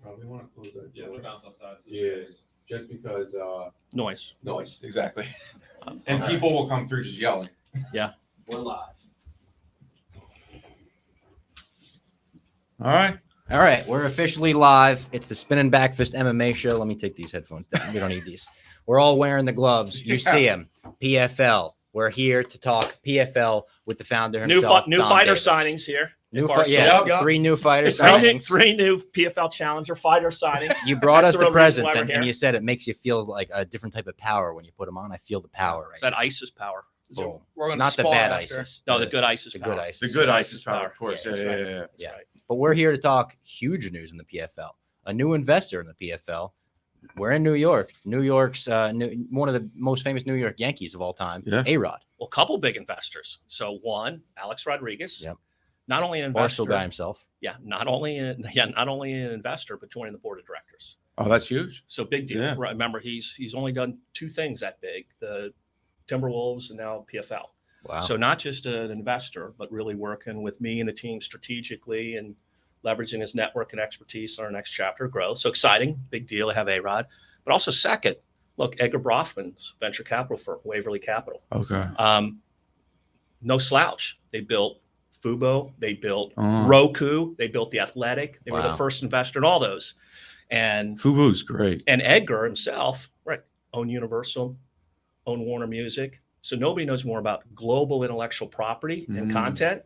probably want to close that. Yeah, we'll bounce outside. Yeah, just because Noise. exactly. And people will come through just yelling. Yeah. We're live. All right. All right, we're officially live. It's the Spinnin Backfist MMA show. Let me take these headphones down. We don't need these. We're all wearing the gloves. You see them. PFL. We're here to talk PFL with the founder himself. New Donn fighter Davis. signings here. Yeah, 3 new fighter signings. Three new PFL Challenger fighter signings. You brought us That's the real reason presents, why we're and here. you said it makes you feel like a different type of power when you put them on. I feel the power right It's that ISIS power. now. Boom. We're gonna Not the spar bad after. ISIS. No, the good ISIS The power. good ISIS. The good ISIS power, of course. Yeah, Yeah, that's yeah. Yeah. Right. But we're here to talk huge news in the PFL. A new investor in the PFL. We're in New York. New York's one of the most famous New York Yankees of all time, Yeah. AROD. Well, a couple big investors. So one, Alex Rodriguez. Yep. Not only an investor. Barstool guy himself. Yeah, not only an investor, but joining the board of directors. Oh, that's huge. So big deal. Yeah. Right, remember, he's only done 2 things that big: the Timberwolves and now PFL. Wow. So not just an investor, but really working with me and the team strategically and leveraging his network and expertise on our next chapter of growth. So exciting, big deal to have AROD. But also second, look, Edgar Brofman's venture capital firm, Waverly Capital. Okay. No slouch. They built Fubo. They built Oh. Roku. They built The Athletic. They were the Wow. first investor in all those. And Fubu's great. Edgar himself, right, own Universal, own Warner Music. So nobody knows more about global intellectual property and Mm. content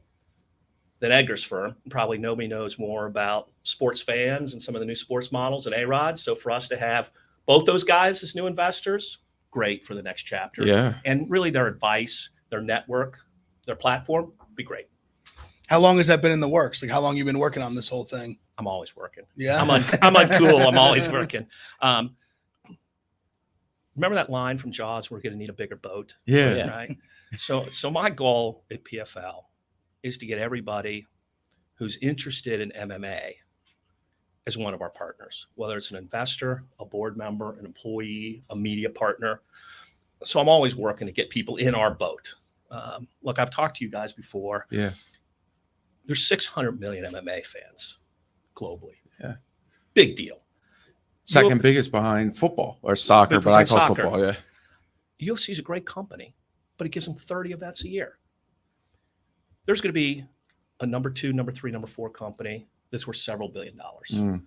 than Edgar's firm. Probably nobody knows more about sports fans and some of the new sports models than AROD. So for us to have both those guys as new investors, great for the next chapter. Yeah. And really their advice, their network, their platform, be great. How long has that been in the works? Like, how long you been working on this whole thing? I'm always working. Yeah. I'm uncool. I'm always working. Remember that line from Jaws, we're going to need a bigger boat? Yeah. Yeah. Right. So my goal at PFL is to get everybody who's interested in MMA as one of our partners, whether it's an investor, a board member, an employee, a media partner. So I'm always working to get people in our boat. Look, I've talked to you guys before. Yeah. There's 600 million MMA fans globally. Yeah. Big deal. Second biggest behind football or soccer, Big but I behind call it soccer. football. Yeah. UFC is a great company, but it gives them 30 events a year. There's going to be a number 2, number 3, number 4 company that's worth several $1 billion. Mm.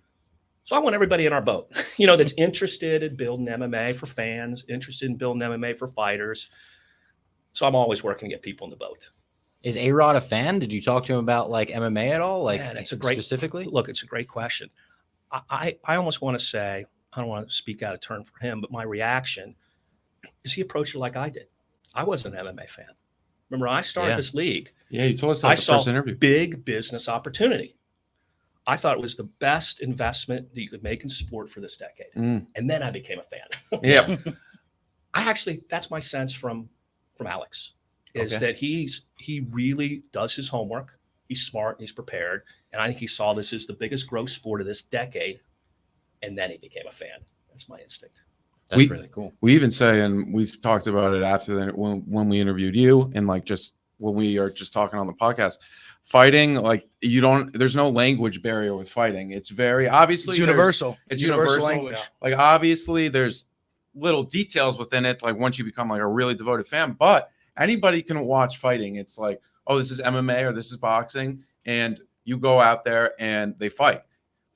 So I want everybody in our boat, that's interested in building MMA for fans, interested in building MMA for fighters. So I'm always working to get people in the boat. Is AROD a fan? Did you talk to him about like MMA at all? Like Man, it's a great specifically? Look, it's a great question. I almost want to say, I don't want to speak out of turn for him, but my reaction is he approached it like I did. I wasn't an MMA fan. Remember, I started Yeah. this league. Yeah. You told us that I at the saw first interview. big business opportunity. I thought it was the best investment that you could make in sport for this decade. Mm. And then I became a fan. Yeah. That's my sense from Alex, is Okay. that he really does his homework. He's smart, he's prepared. And I think he saw this as the biggest growth sport of this decade. And then he became a fan. That's my instinct. That's really cool. We even say, and we've talked about it after when we interviewed you, and like just when we are just talking on the podcast, fighting, like there's no language barrier with fighting. It's very obviously It's universal. It's universal language. Yeah. Like obviously there's little details within it. Like once you become like a really devoted fan, but anybody can watch fighting. It's like, oh, this is MMA or this is boxing, and you go out there and they fight.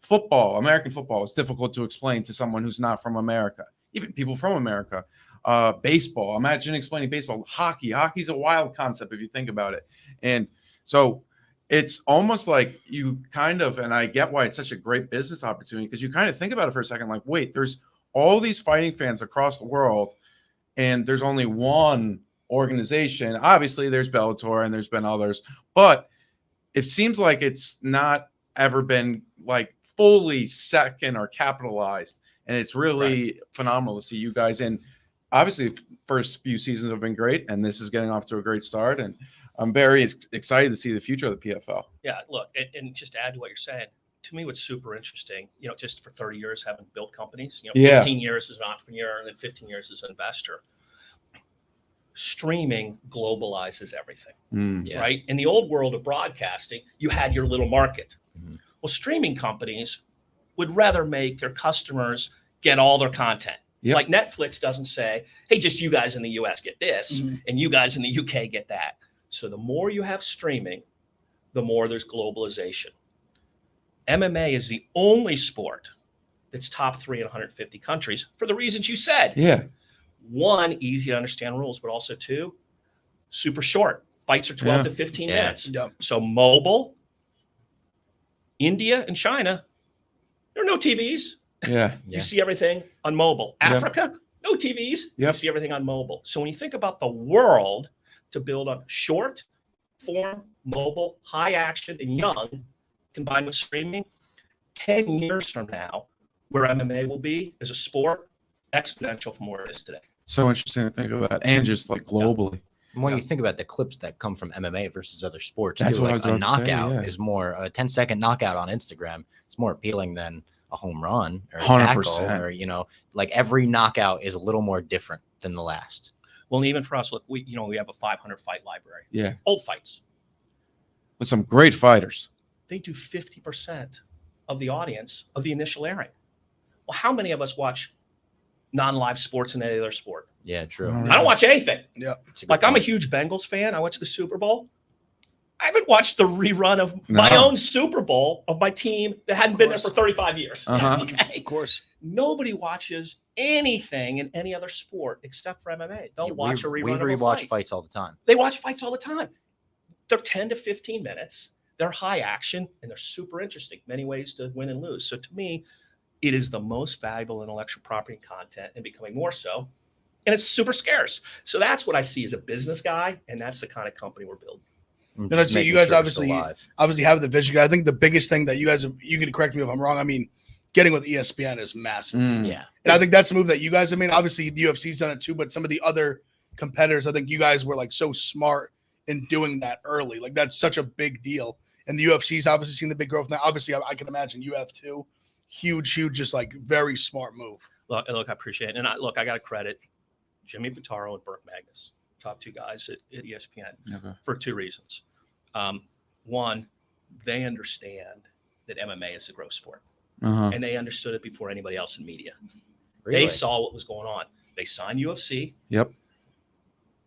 Football, American football, is difficult to explain to someone who's not from America. Even people from America. Baseball, imagine explaining baseball. Hockey's a wild concept if you think about it. And so it's almost like you kind of, and I get why it's such a great business opportunity, because you kind of think about it for a second, like, wait, there's all these fighting fans across the world, and there's only one organization. Obviously, there's Bellator and there's been others, but it seems like it's not ever been like fully second or capitalized. And it's really phenomenal to see you guys. And obviously, first few seasons have been great, and this is getting off to a great start. And I'm very excited to see the future of the PFL. Yeah, look, and just to add to what you're saying, to me, what's super interesting, just for 30 years having built companies, 15 years as an entrepreneur and then 15 years as an investor, streaming globalizes everything, Yeah. right? In the old world of broadcasting, you had your little market. Mhm. Well, streaming companies would rather make their customers get all their content. Yep. Like Netflix doesn't say, hey, just you guys in the US get this and you guys in the UK get that. So the more you have streaming, the more there's globalization. MMA is the only sport that's top 3 in 150 countries for the reasons you said. Yeah. 1, easy to understand rules, but also 2, super short. Fights are 12 to 15 minutes. Yep. So mobile, India and China, there are no TVs. Yeah. You see everything on mobile. Yep. Africa, no TVs. You Yep. see everything on mobile. So when you think about the world to build on short form, mobile, high action, and young, combined with streaming, 10 years from now, where MMA will be as a sport, exponential from where it is today. So interesting to think of that, and just like globally. And when you think about the clips that come from MMA versus other sports, That's too, what I like was a about to say, knockout yeah. is more a 10-second knockout on Instagram. It's more appealing than a home run or a 100%. tackle, or like every knockout is a little more different than the last. Well, and even for us, look, we have a 500 fight library. Yeah. Old fights. With some great fighters. They do 50% of the audience of the initial airing. Well, how many of us watch non-live sports in any other sport? Yeah, true. All right. I don't watch anything. Yeah. It's a good Like, I'm a point. huge Bengals fan. I went to the Super Bowl. I haven't watched the rerun of my No. own Super Bowl of my team that hadn't been there for 35 years. Uh-huh. Okay? Of course. Nobody watches anything in any other sport except for MMA. They'll Yeah, watch a we rerun of a rewatch fight. fights all the time. They watch fights all the time. They're 10 to 15 minutes. They're high action and they're super interesting. Many ways to win and lose. So to me, it is the most valuable intellectual property content and becoming more so. And it's super scarce. So that's what I see as a business guy. And that's the kind of company we're building. I'm No, just so you making guys sure it's still obviously live. have the vision. I think the biggest thing that you guys have, you can correct me if I'm wrong. I mean, getting with ESPN is massive. Yeah. And I think that's a move that you guys, I mean, obviously the UFC's done it too, but some of the other competitors, I think you guys were like so smart in doing that early. Like that's such a big deal. And the UFC's obviously seen the big growth now. Obviously, I can imagine you have too. Huge, just like very smart move. Look, I appreciate it. And I got to credit Jimmy Pitaro and Burke Magnus, top 2 guys at ESPN, Okay. for 2 reasons. One, they understand that MMA is a growth sport. Uh-huh. And they understood it before anybody else in media. Really? They saw what was going on. They signed UFC Yep.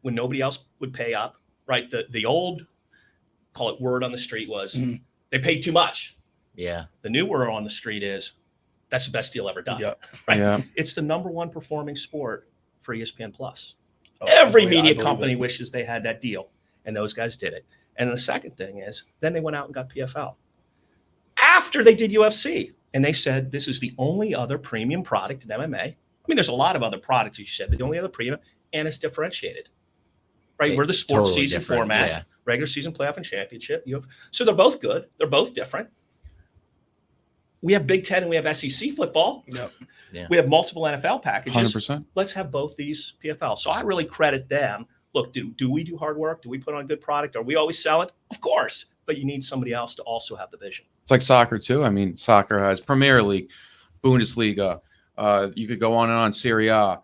when nobody else would pay up, right? The old, call it word on the street was they paid too much. Yeah. The new word on the street is that's the best deal ever done. Yep. Right? Yeah. It's the #1 performing sport for ESPN Plus. Oh, Every I media believe company it. wishes they had that deal, and those guys did it. And the second thing is, then they went out and got PFL after they did UFC, and they said this is the only other premium product in MMA. I mean, there's a lot of other products, as you said, but the only other premium, and it's differentiated. Right? Yeah, We're the sports totally season different, format, yeah. regular season, playoff, and championship. So they're both good. They're both different. We have Big Ten and we have SEC football. Yep. Yeah. We have multiple NFL packages. 100%. Let's have both these PFL. So I really credit them. Look, do we do hard work? Do we put on a good product? Are we always selling? Of course. But you need somebody else to also have the vision. It's like soccer too. I mean, soccer has Premier League, Bundesliga. You could go on and on, Serie A,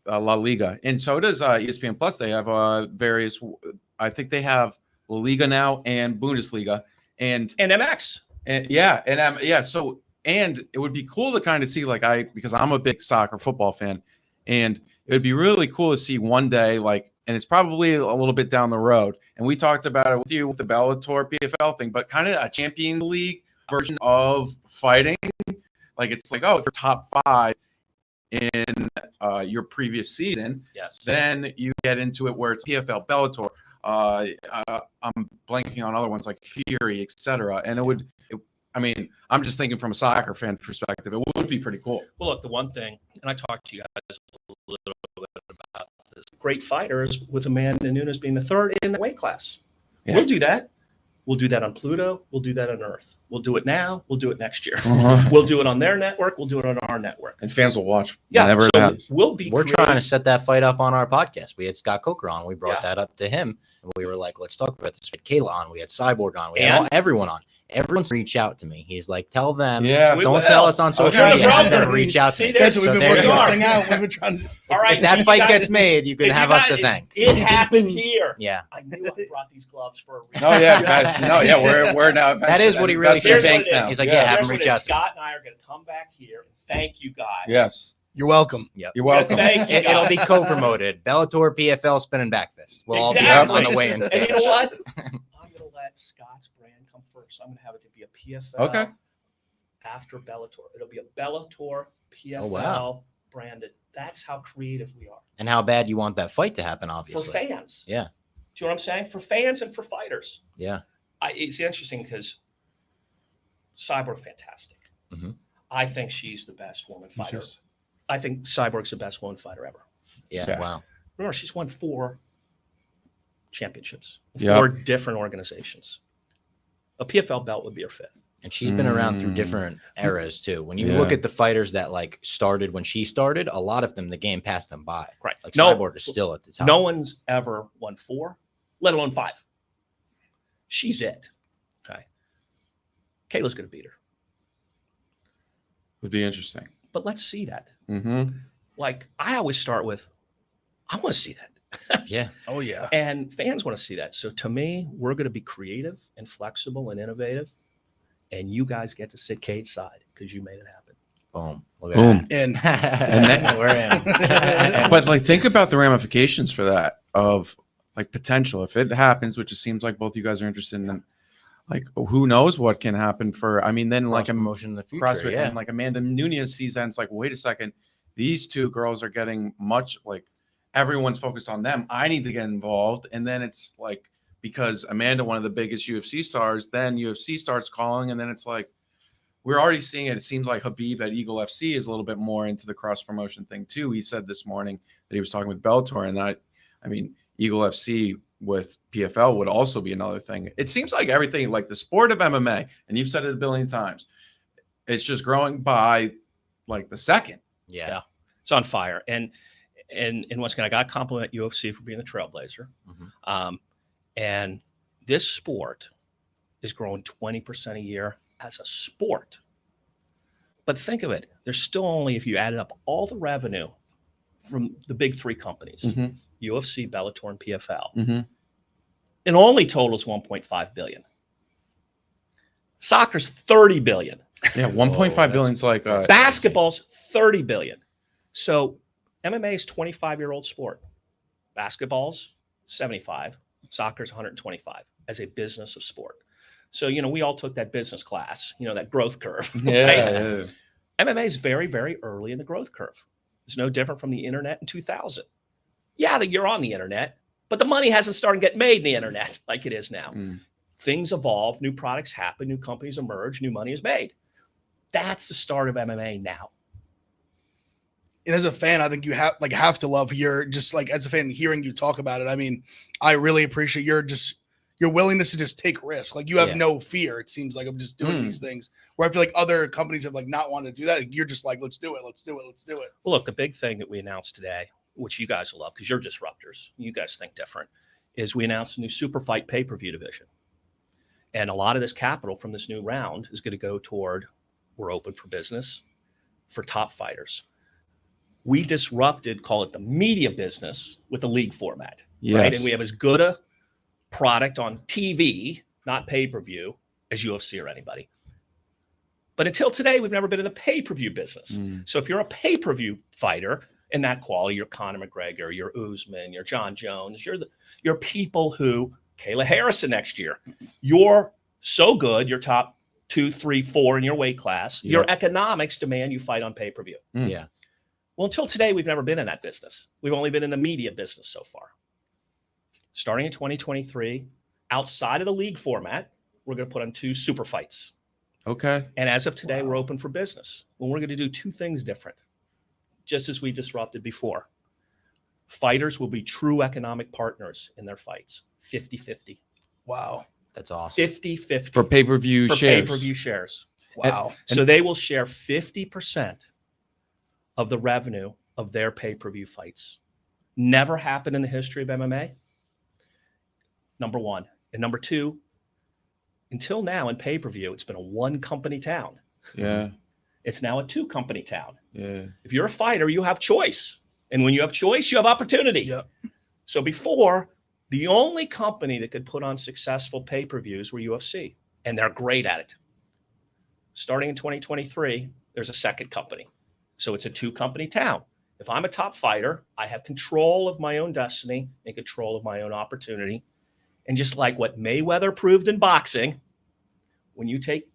La Liga, and so does ESPN Plus. They have various. I think they have La Liga now and Bundesliga, and MX. yeah. So and it would be cool to kind of see because I'm a big soccer football fan, and it would be really cool to see one day and it's probably a little bit down the road. And we talked about it with you with the Bellator PFL thing, but kind of a Champions League version of fighting. Like it's like, oh, if you're top 5 in your previous season, Yes. then you get into it where it's PFL, Bellator. I'm blanking on other ones like Fury, etc. And I'm just thinking from a soccer fan perspective, it would be pretty cool. Well, look, the one thing, and I talked to you guys a little bit about this. Great fighters with Amanda Nunes being the 3rd in the weight class. Yeah. We'll do that. We'll do that on Pluto. We'll do that on Earth. We'll do it now. We'll do it next year. Uh-huh. We'll do it on their network. We'll do it on our network. And fans will watch Yeah, whenever it so happens. we'll be. We're creating- trying to set that fight up on our podcast. We had Scott Coker on. We brought Yeah. that up to him, and we were like, "Let's talk about this." We had Kayla on. We had Cyborg on. We And? had everyone on. Everyone's reach out to me. He's like, tell them. Yeah. We Don't will. tell us on social Okay. media. Have them Brother. reach out to See, me. there's- That's what we've So been there working you this are. thing out. We've been trying. All right. If that so fight you guys- gets made, you can if have you us to guys- thank. It happened here. Yeah. I knew I brought these gloves for a reason. No, yeah, guys. No, yeah, we're now. That is what he really invested Here's in what bank it is. now. He's like, yeah, have Here's him what reach it is. out to me. Scott and I are going to come back here and thank you guys. Yes, You're welcome. you're welcome. Thank you guys. It'll be co-promoted. Bellator, PFL, Spinnin Backfist. We'll all be Exactly. on the weigh-in And stage. you know what? I'm going to let Scott's brand come first. I'm going to have it to be a PFL Okay. after Bellator. It'll be a Bellator PFL wow. branded. That's how creative we are. And how bad you want that fight to happen, For obviously. fans. Yeah. Do you know what I'm saying? For fans and for fighters. Yeah. It's interesting because Cyborg, fantastic. Mhm. I think she's the best woman fighter. Just- I think Cyborg's the best woman fighter ever. Yeah. Yeah. Wow. Remember, she's won 4 championships, Yep. 4 different organizations. A PFL belt would be her 5th. And she's been around through Mm. different eras too. When you Yeah. look at the fighters that like started when she started, a lot of them, the game passed them by. Right. Like No- Cyborg is still at the top. No one's ever won 4, let alone 5. She's it. Okay. Kayla's going to beat her. Would be interesting. But let's see that. Mm-hmm. Like, I always start with, I want to see that. Yeah. Oh yeah. And fans want to see that. So to me, we're going to be creative and flexible and innovative. And you guys get to sit Kate's side because you made it happen. Boom. Look at Boom. And that. And then- we're in. But like, think about the ramifications for that of like potential. If it happens, which it seems like both you guys are interested in, like who knows what can happen for? I mean, then like a promotion in the future. CrossFit Yeah. and like Amanda Nunez sees that and it's like, wait a second, these two girls are getting much like everyone's focused on them. I need to get involved, and then it's like because Amanda, one of the biggest UFC stars, then UFC starts calling, and then it's like we're already seeing it. It seems like Habib at Eagle FC is a little bit more into the cross promotion thing too. He said this morning that he was talking with Bellator, and that I mean Eagle FC with PFL would also be another thing. It seems like everything, like the sport of MMA, and you've said it a billion times, it's just growing by like the second. Yeah. It's on fire. And once again, I got to compliment UFC for being the trailblazer. Mhm. And this sport is growing 20% a year as a sport. But think of it. There's still only, if you added up all the revenue from the big 3 companies, Mhm. UFC, Bellator, and PFL, Mm-hmm. it only totals 1.5 billion. Soccer's 30 billion. Yeah, 1.5 Oh, billion is like Basketball's 30 billion. So MMA is 25-year-old sport. Basketball's 75. Soccer's 125 as a business of sport. So, we all took that business class, that growth curve. yeah. MMA is very, very early in the growth curve. It's no different from the internet in 2000. Yeah, you're on the internet, but the money hasn't started getting made in the internet like it is now. Mm. Things evolve, new products happen, new companies emerge, new money is made. That's the start of MMA now. And as a fan, I think you have to love your just like as a fan hearing you talk about it. I mean, I really appreciate your willingness to just take risks. Like you have Yeah. no fear. It seems like I'm just doing these things where I feel like other companies have like not wanted to do that. You're just like, let's do it. Let's do it. Let's do it. Well, look, the big thing that we announced today, which you guys will love because you're disruptors, you guys think different, is we announced a new super fight pay-per-view division. And a lot of this capital from this new round is going to go toward we're open for business for top fighters. We disrupted, call it the media business with the league format. Yes. Right? And we have as good a product on TV, not pay-per-view, as UFC or anybody. But until today, we've never been in the pay-per-view business. Mm. So if you're a pay-per-view fighter in that quality, you're Conor McGregor, you're Usman, you're John Jones, you're people who, Kayla Harrison next year, you're so good, you're top 2, 3, 4 in your weight class. Yep. Your economics demand you fight on pay-per-view. Mm. Yeah. Well, until today, we've never been in that business. We've only been in the media business so far. Starting in 2023, outside of the league format, we're going to put on 2 super fights. Okay. And as of today, we're open for business. Well, we're going to do 2 things different, just as we disrupted before. Fighters will be true economic partners in their fights, 50-50. Wow. That's awesome. 50-50 For pay-per-view for shares. pay-per-view shares. Wow. So they will share 50% of the revenue of their pay-per-view fights. Never happened in the history of MMA. Number 1. And number 2, until now in pay-per-view, it's been a 1-company town. Yeah. It's now a 2-company town. Yeah. If you're a fighter, you have choice. And when you have choice, you have opportunity. Yep. So before, the only company that could put on successful pay-per-views were UFC, and they're great at it. Starting in 2023, there's a second company. So it's a 2-company town. If I'm a top fighter, I have control of my own destiny and control of my own opportunity. And just like what Mayweather proved in boxing, when you take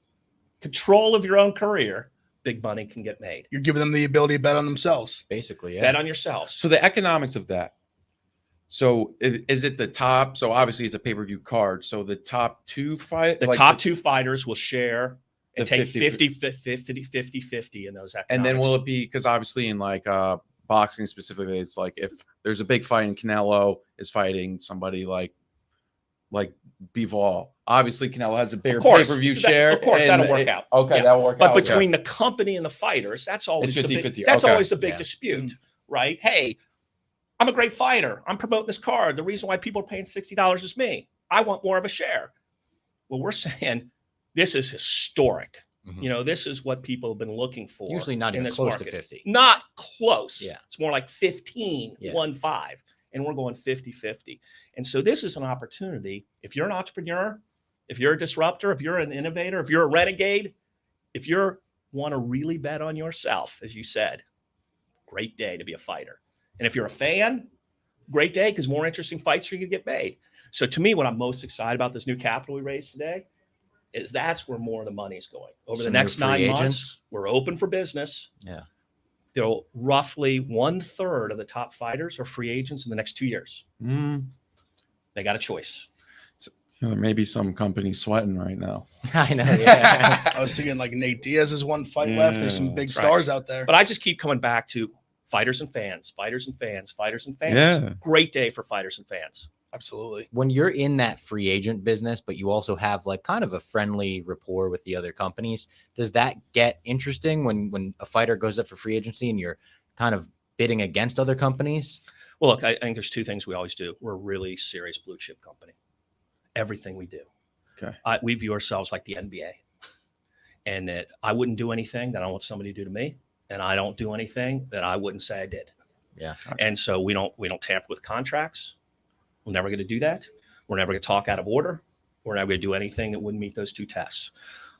control of your own career, big money can get made. You're giving them the ability to bet on themselves. Basically, yeah. Bet on yourselves. So the economics of that. So is it the top? So obviously it's a pay-per-view card. So the top 2 fight, The like top 2 fighters will share and the take 50 50 in those economics. and then will it be, because obviously in like boxing specifically, it's like if there's a big fight and Canelo is fighting somebody like Bivol, obviously Canelo has a bigger pay-per-view share. Of course, and that'll work out. Okay, Yeah. that'll work out. But between the company and the fighters, that's always It's the 50-50. big, that's Okay. always the big Yeah. dispute, right? Hey, I'm a great fighter. I'm promoting this card. The reason why people are paying $60 is me. I want more of a share. Well, we're saying this is historic. Mhm. You know, this is what people have been looking for. Usually not in even this close market. to 50. Not close. Yeah. It's more like 15, Yeah. 1-5. And we're going 50-50. And so this is an opportunity. If you're an entrepreneur, if you're a disruptor, if you're an innovator, if you're a renegade, if you want to really bet on yourself, as you said, great day to be a fighter. And if you're a fan, great day, because more interesting fights are going to get made. So to me, what I'm most excited about this new capital we raised today is that's where more of the money is going. Over the Some next new 9 free months, agents. we're open for business. Yeah. There'll roughly 1/3 of the top fighters are free agents in the next 2 years. They got a choice. There may be some companies sweating right now. I know. Yeah. I was thinking like Nate Diaz has 1 fight left. There's some big Right. stars out there. But I just keep coming back to fighters and fans, fighters and fans, fighters and fans. Yeah. Great day for fighters and fans. Absolutely. When you're in that free agent business, but you also have like kind of a friendly rapport with the other companies, does that get interesting when a fighter goes up for free agency and you're kind of bidding against other companies? Well, look, I think there's 2 things we always do. We're a really serious blue chip company. Everything we do. Okay. We view ourselves like the NBA, and that I wouldn't do anything that I want somebody to do to me, and I don't do anything that I wouldn't say I did. Yeah. And so we don't tamper with contracts. We're never going to do that. We're never going to talk out of order. We're never going to do anything that wouldn't meet those 2 tests.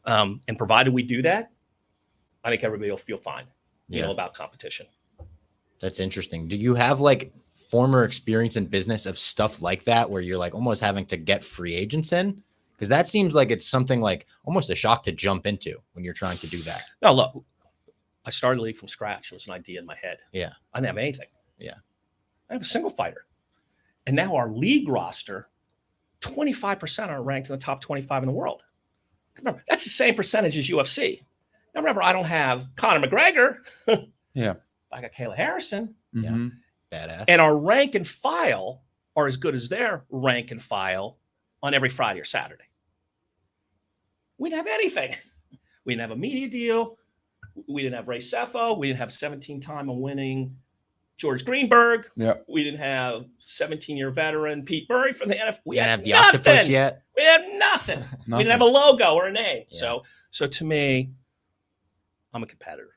And provided we do that, I think everybody will feel fine, you know, about competition. That's interesting. Do you have like former experience in business of stuff like that where you're like almost having to get free agents in? Because that seems like it's something like almost a shock to jump into when you're trying to do that. No, look, I started the league from scratch. It was an idea in my head. Yeah. I didn't have anything. Yeah. I have a single fighter. And now our league roster, 25% are ranked in the top 25 in the world. Remember, that's the same percentage as UFC. Now remember, I don't have Conor McGregor. Yeah. I got Kayla Harrison. Mhm. Badass. And our rank and file are as good as their rank and file on every Friday or Saturday. We didn't have anything. We didn't have a media deal. We didn't have Ray Sefo. We didn't have 17-time winning George Greenberg. Yeah. We didn't have 17-year veteran Pete Murray from the NFL. We didn't had have the nothing. octopus yet. We had nothing. We didn't have a logo or a name. Yeah. So to me, I'm a competitor,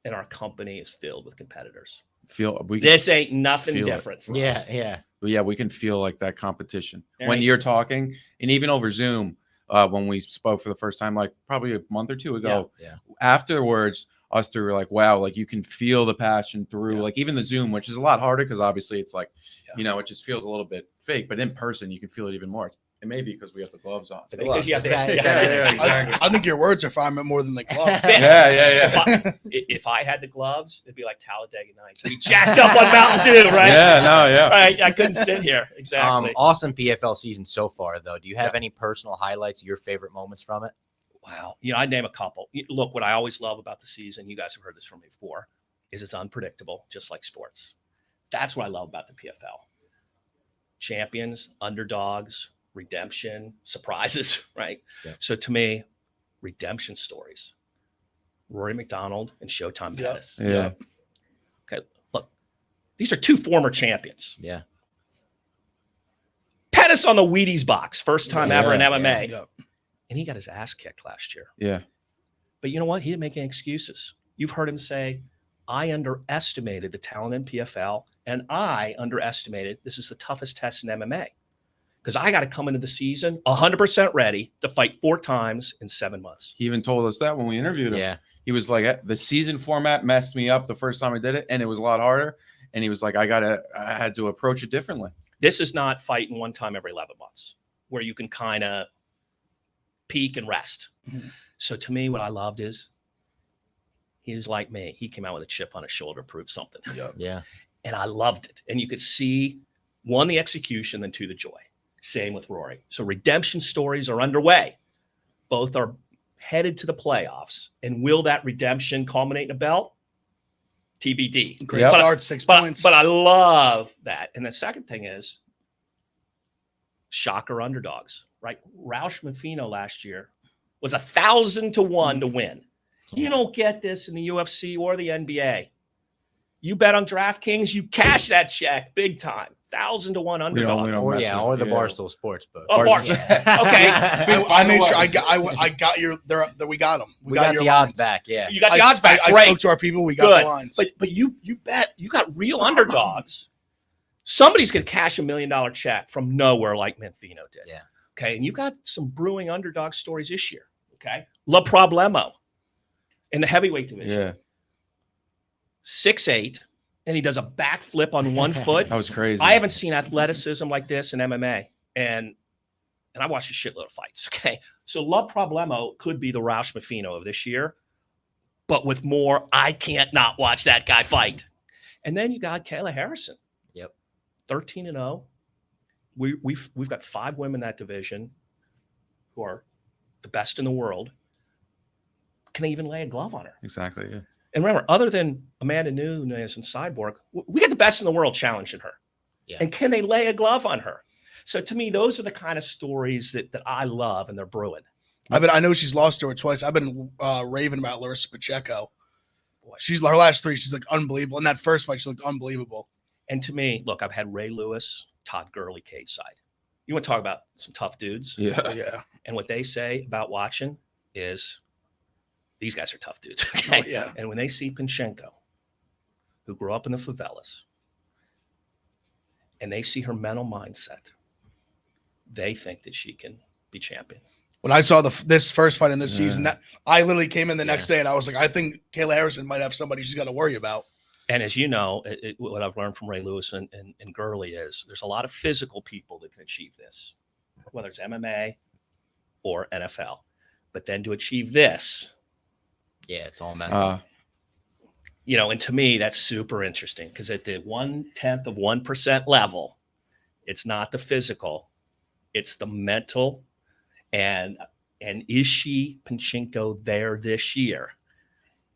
and our company is filled with competitors. This ain't nothing feel it. different. For Yeah. us. Yeah. But yeah, we can feel like that competition There when you you're talking, and even over Zoom, when we spoke for the first time, like probably a month or 2 ago. Yeah. Afterwards, us 3 were like, "Wow!" Like you can feel the passion through, Yeah. like even the Zoom, which is a lot harder because obviously it's like, Yeah. you know, it just feels a little bit fake. But in person, you can feel it even more. It may be because we have the gloves on. The Because gloves. you have Is that- to- is yeah. that it? exactly. I think your words are fine, but more than the gloves. Yeah. If I had the gloves, it'd be like Talladega Nights. I'd be jacked up on Mountain Dew, right? Yeah, no, yeah. Right. I couldn't sit here. Exactly. Awesome PFL season so far, though. Do you have Yeah. any personal highlights, your favorite moments from it? Wow. You know, I'd name a couple. Look, what I always love about the season, you guys have heard this from me before, is it's unpredictable, just like sports. That's what I love about the PFL. Champions, underdogs, redemption, surprises, right? Yeah. So to me, redemption stories. Rory McDonald and Showtime Yep. Pettis. Yeah. Okay, look, these are 2 former champions. Yeah. Pettis on the Wheaties box, first time Yeah, ever in yeah, MMA. Yep. and he got his ass kicked last year. Yeah. But you know what? He didn't make any excuses. You've heard him say, I underestimated the talent in PFL, and I underestimated this is the toughest test in MMA. Because I got to come into the season 100% ready to fight 4 times in 7 months. He even told us that when we interviewed him. Yeah. He was like, the season format messed me up the first time I did it, and it was a lot harder. And he was like, I had to approach it differently. This is not fighting 1 time every 11 months where you can kind of peak and rest. Mhm. So to me, what I loved is he's like me. He came out with a chip on his shoulder to prove something. Yeah. And I loved it. And you could see, 1, the execution, then 2, the joy. Same with Rory. So redemption stories are underway. Both are headed to the playoffs. And will that redemption culminate in a belt? TBD. Great start, 6 points. But I love that. And the second thing is shocker underdogs, right? Roush Mafino last year was 1,000 to 1 to win. You don't get this in the UFC or the NBA. You bet on DraftKings, you cash that check big time. 1,000 to 1 underdog. We don't Or mess yeah, with- or the Barstool Sportsbook. Oh, Bars- Okay. I made sure I got your. We got them. We got your the odds lines. back. Yeah. You got the odds back. I Great. spoke to our people. We got Good. the lines. But you bet. You got real underdogs. Somebody's going to cash $1 million check from nowhere like Manfino did. Yeah. Okay. And you've got some brewing underdog stories this year. Okay. La Problemo in the heavyweight division. Yeah. 6'8", and he does a backflip on 1 foot. That was crazy. I haven't seen athleticism like this in MMA. And I watched a shitload of fights. Okay. So La Problemo could be the Roush Mafino of this year, but with more, I can't not watch that guy fight. And then you got Kayla Harrison. Yep. 13-0. We've got 5 women in that division who are the best in the world. Can they even lay a glove on her? Exactly. Yeah. And remember, other than Amanda Nunes and Cyborg, we got the best in the world challenging her. Yeah. And can they lay a glove on her? So to me, those are the kind of stories that I love, and they're brewing. I know she's lost to her twice. I've been raving about Larissa Pacheco. She's her last 3. She's like unbelievable. In that first fight, she looked unbelievable. And to me, look, I've had Ray Lewis, Todd Gurley cage side. You want to talk about some tough dudes? Yeah. Yeah. And what they say about watching is these guys are tough dudes. Okay? Oh, yeah. And when they see Pinchenko, who grew up in the favelas, and they see her mental mindset, they think that she can be champion. When I saw this first fight in this season, that I literally came in the next day and I was like, I think Kayla Harrison might have somebody she's got to worry about. And as you know, what I've learned from Ray Lewis and Gurley is there's a lot of physical people that can achieve this, whether it's MMA or NFL. But then to achieve this, Yeah, it's all mental. and to me, that's super interesting because at the 0.1% of 1% level, it's not the physical, it's the mental. And is she Pinchenko there this year?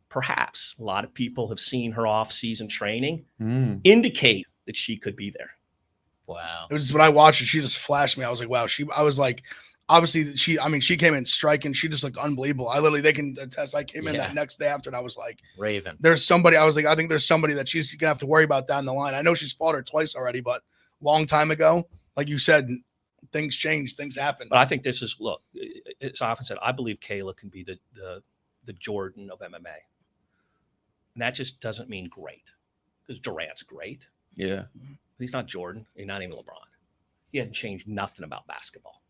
Perhaps. A lot of people have seen her off-season training indicate that she could be there. Wow. It was when I watched it, she just flashed me. I was like, wow. I was like, obviously she came in striking. She just looked unbelievable. They can attest. I came in that next day after and I was like, Raven. there's somebody, I was like, I think there's somebody that she's going to have to worry about down the line. I know she's fought her twice already, but long time ago, like you said, things change, things happen. But I think this is, look, it's often said, I believe Kayla can be the Jordan of MMA. And that just doesn't mean great because Durant's great. Yeah. But he's not Jordan. He's not even LeBron. He hadn't changed nothing about basketball.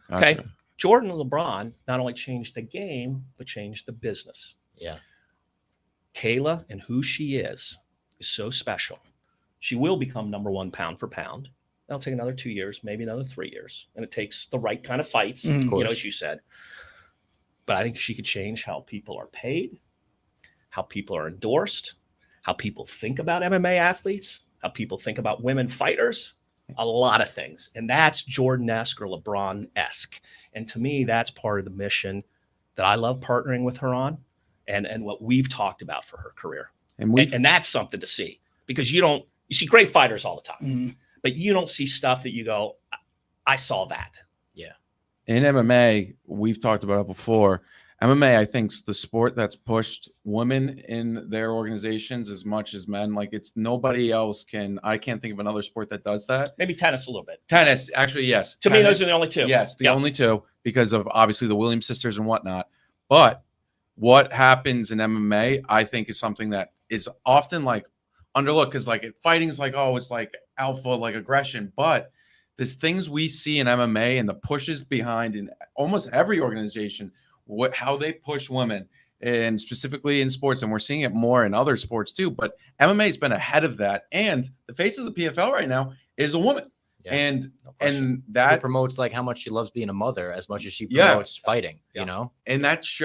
Okay. Gotcha. Jordan and LeBron not only changed the game, but changed the business. Yeah. Kayla and who she is so special. She will become number 1 pound for pound. That'll take another 2 years, maybe another 3 years. And it takes the right kind of fights, as you said. But I think she could change how people are paid, how people are endorsed, how people think about MMA athletes, how people think about women fighters, a lot of things. And that's Jordan-esque or LeBron-esque. And to me, that's part of the mission that I love partnering with her on and what we've talked about for her career. And that's something to see because you see great fighters all the time, but you don't see stuff that you go, I saw that. In MMA, we've talked about it before. MMA, I think, is the sport that's pushed women in their organizations as much as men. Like it's nobody else can. I can't think of another sport that does that. Maybe tennis a little bit. Tennis, actually, yes. To me, those Tennis, are the only two. Yes, the Yep. only two because of obviously the Williams sisters and whatnot. But what happens in MMA, I think, is something that is often like underlooked because like fighting is like, oh, it's like alpha, like aggression. But there's things we see in MMA and the pushes behind in almost every organization, how they push women and specifically in sports. And we're seeing it more in other sports too. But MMA has been ahead of that. And the face of the PFL right now is a woman. Yeah, and no question. and Who that promotes like how much she loves being a mother as much as she Yeah. promotes fighting, Yeah. you know? and that's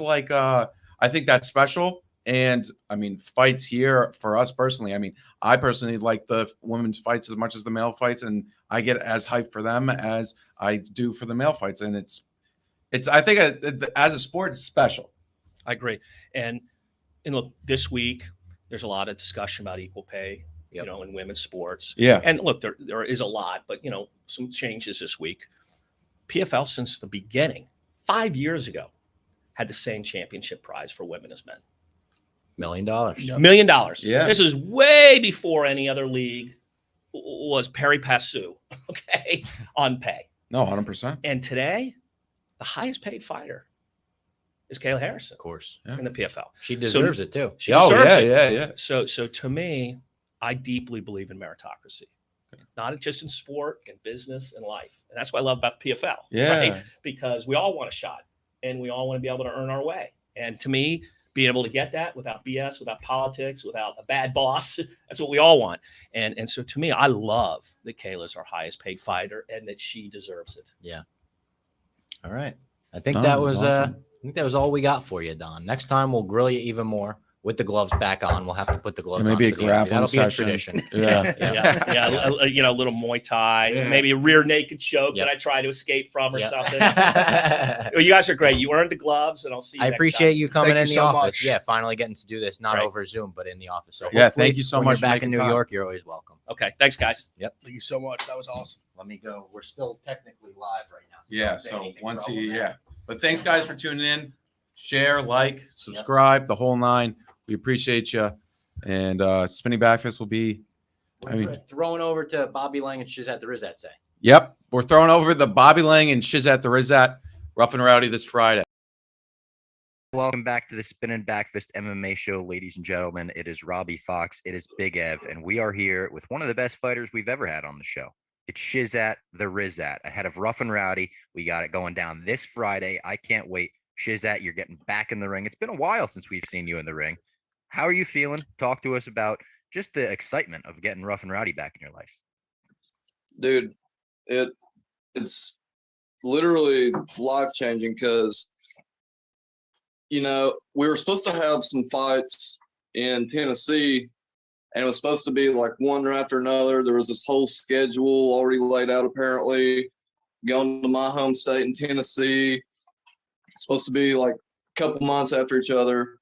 like I think that's special. And I mean, fights here for us personally, I mean, I personally like the women's fights as much as the male fights, and I get as hyped for them as I do for the male fights. And it's I think as a sport, it's special. I agree. And look, this week there's a lot of discussion about equal pay, Yep. you know, in women's sports. Yeah. And look, there is a lot, but you know, some changes this week. PFL since the beginning, 5 years ago, had the same championship prize for women as men. $1 million. $1 million. Yeah. This is way before any other league was pari passu, okay, on pay. No, 100%. And today, the highest paid fighter is Kayla Harrison Of course. in the PFL. She deserves it too. She Oh, deserves yeah, it. yeah. So to me, I deeply believe in meritocracy, not just in sport and business and life. And that's what I love about the PFL, Yeah. right? Because we all want a shot and we all want to be able to earn our way. And to me, being able to get that without BS, without politics, without a bad boss, that's what we all want. And so to me, I love that Kayla's our highest paid fighter and that she deserves it. Yeah. All right. I think No, that it was was awesome. I think that was all we got for you, Don. Next time we'll grill you even more with the gloves back on. We'll have to put the gloves on. Maybe a for the interview. grappling That'll be a session. tradition. Yeah. Yeah, you know, a little Muay Thai, Yeah. maybe a rear naked choke Yep. that I try to escape from or Yep. something. Well, you guys are great. You earned the gloves, and I'll see you. I next appreciate time. you coming Thank in you the so office. much. Yeah, finally getting to do this, not Right. over Zoom, but in the office. So Yeah, hopefully thank you so when much you're for back in making New time. York, you're always welcome. Okay, thanks, guys. Thank you so much. That was awesome. Let me go. We're still technically live right now. Yeah. don't say So anything once problematic. yeah. But thanks guys for tuning in. Share, like, subscribe, the whole nine. We appreciate you. And Spinning Backfist will be We're throwing over to Bobby Laing and Shizzat the Rizzat say. Yep. We're throwing over the Bobby Laing and Shizzat the Rizzat, Rough N Rowdy this Friday. Welcome back to the Spinnin Backfist MMA show, ladies and gentlemen. It is Robbie Fox. It is Big Ev, and we are here with one of the best fighters we've ever had on the show. It's Shizzat the Rizzat, ahead of Rough N Rowdy. We got it going down this Friday. I can't wait. Shizzat, you're getting back in the ring. It's been a while since we've seen you in the ring. How are you feeling? Talk to us about just the excitement of getting Rough N Rowdy back in your life. Dude, it's literally life-changing because, you know, we were supposed to have some fights in Tennessee, and it was supposed to be like one after another. There was this whole schedule already laid out, apparently, going to my home state in Tennessee. It's supposed to be like a couple months after each other.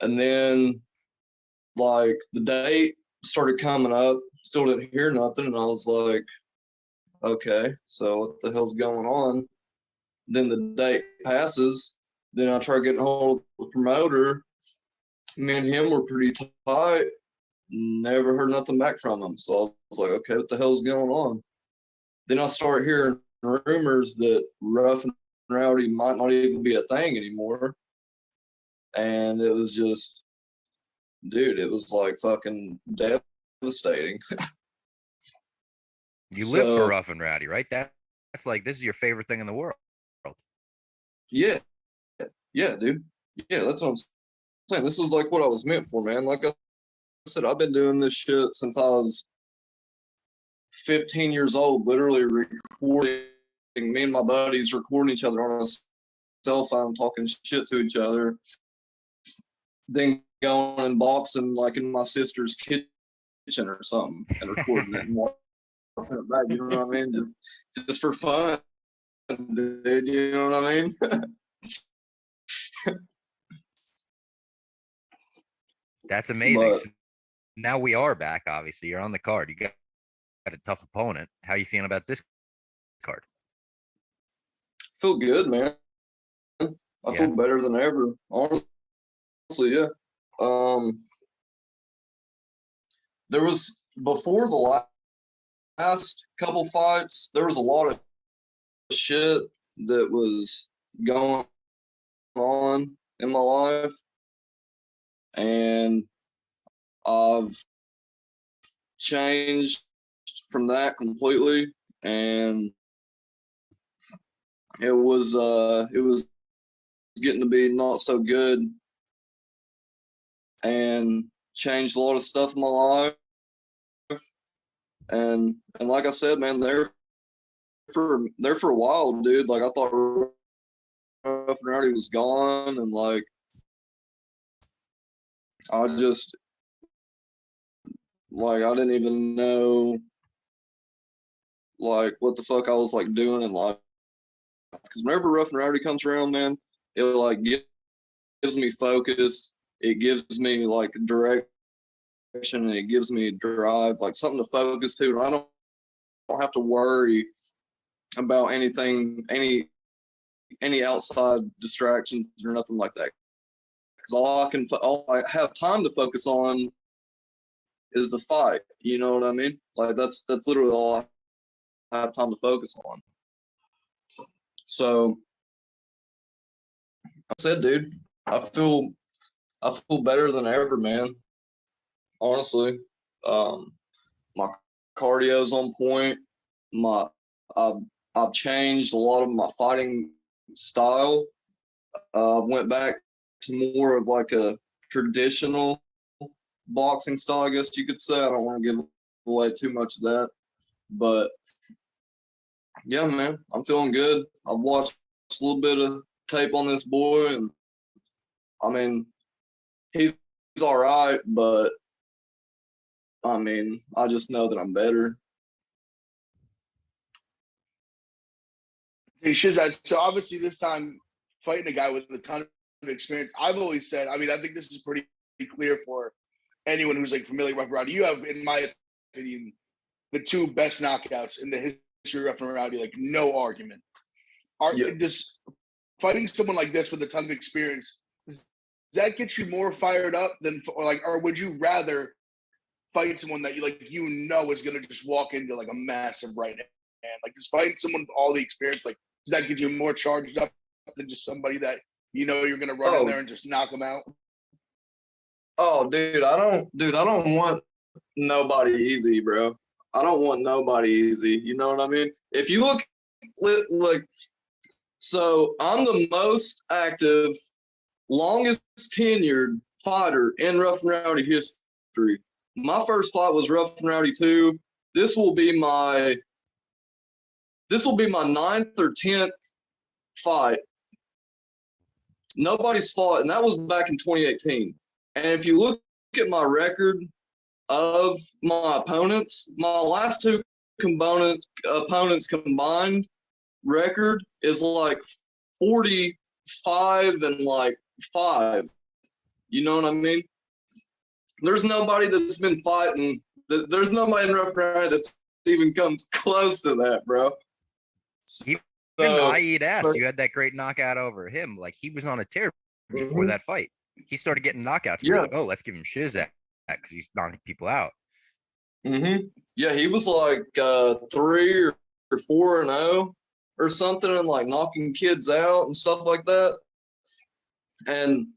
And then, like, the date started coming up, still didn't hear nothing, and I was like, okay, so what the hell's going on? Then the date passes. Then I try getting hold of the promoter. Me and him were pretty tight. Never heard nothing back from him. So I was like, okay, what the hell's going on? Then I start hearing rumors that Rough N Rowdy might not even be a thing anymore. And it was just, dude, it was like fucking devastating. You live for So- Rough N Rowdy, right? That's like, this is your favorite thing in the world. Yeah, dude. Yeah, that's what I'm saying. This is like what I was meant for, man. Like I said, I've been doing this shit since I was 15 years old, literally recording. Me and my buddies recording each other on a cell phone, talking shit to each other. Then going and boxing like in my sister's kitchen or something and recording it and watching it back. You know what I mean? Just for fun, dude. You know what I mean? That's amazing. But- So now we are back, obviously. You're on the card. You got a tough opponent. How you feeling about this card? Feel good, man. I feel better than ever. Honestly, yeah. There was, before the last couple fights, there was a lot of shit that was going on in my life, and I've changed from that completely, and it was getting to be not so good, and changed a lot of stuff in my life. And like I said, man, there for a while, dude. Like, I thought Rough N Rowdy was gone, and like I just like I didn't even know like what the fuck I was like doing in life. Because whenever Rough N Rowdy comes around, man, it like gives me focus. It gives me like direction, and it gives me drive, like something to focus to. And I don't have to worry about anything, any outside distractions or nothing like that. Because all I have time to focus on is the fight. You know what I mean? Like that's literally all I have time to focus on. So I said, dude, I feel better than ever, man. Honestly, my cardio's on point. I've changed a lot of my fighting style. Went back to more of like a traditional boxing style, I guess you could say. I don't want to give away too much of that, but yeah, man, I'm feeling good. I've watched a little bit of tape on this boy, and I mean, he's all right, but I mean, I just know that I'm better. Hey, Shizzat, so obviously this time fighting a guy with a ton of experience, I've always said, I mean, I think this is pretty clear for anyone who's like familiar with Rough N Rowdy. You have, in my opinion, the two best knockouts in the history of Rough N Rowdy, like no argument. Just fighting someone like this with a ton of experience, does that get you more fired up than, or would you rather fight someone that you know is gonna just walk into like a massive right hand? Like, just fighting someone with all the experience, like, does that get you more charged up than just somebody that you know you're gonna run in there and just knock them out? Oh, dude, I don't want nobody easy, bro. I don't want nobody easy. You know what I mean? If you look, like, so I'm the most active, longest tenured fighter in Rough N Rowdy history. My first fight was Rough N Rowdy 2. This will be my 9th or 10th fight. Nobody's fought, and that was back in 2018. And if you look at my record of my opponents, my last two opponents combined record is like 45 and like 5. You know what I mean? There's nobody that's been fighting. There's nobody in Rough N Rowdy that's even comes close to that, bro. Even Aid asked, you had that great knockout over him. Like, he was on a tear before that fight. He started getting knockouts. Yeah. Like, oh, let's give him Shizzat because he's knocking people out. Yeah, he was like 3 or 4-0 or something, and like knocking kids out and stuff like that. And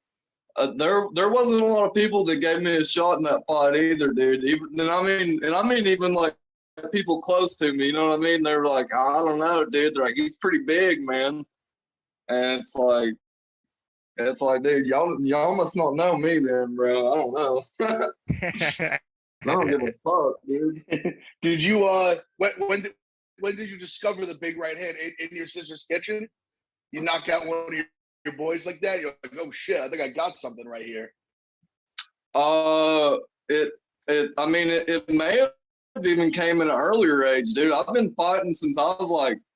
there wasn't a lot of people that gave me a shot in that fight either, dude. I mean, even like people close to me, you know what I mean? They were like, I don't know, dude. They're like, he's pretty big, man. And it's like, dude, y'all must not know me then, bro. I don't know. I don't give a fuck, dude. Did you when did you discover the big right hand in your sister's kitchen? You knock out one of your boys like that, you're like, oh shit, I think I got something right here. It may have even came at an earlier age, dude. I've been fighting since I was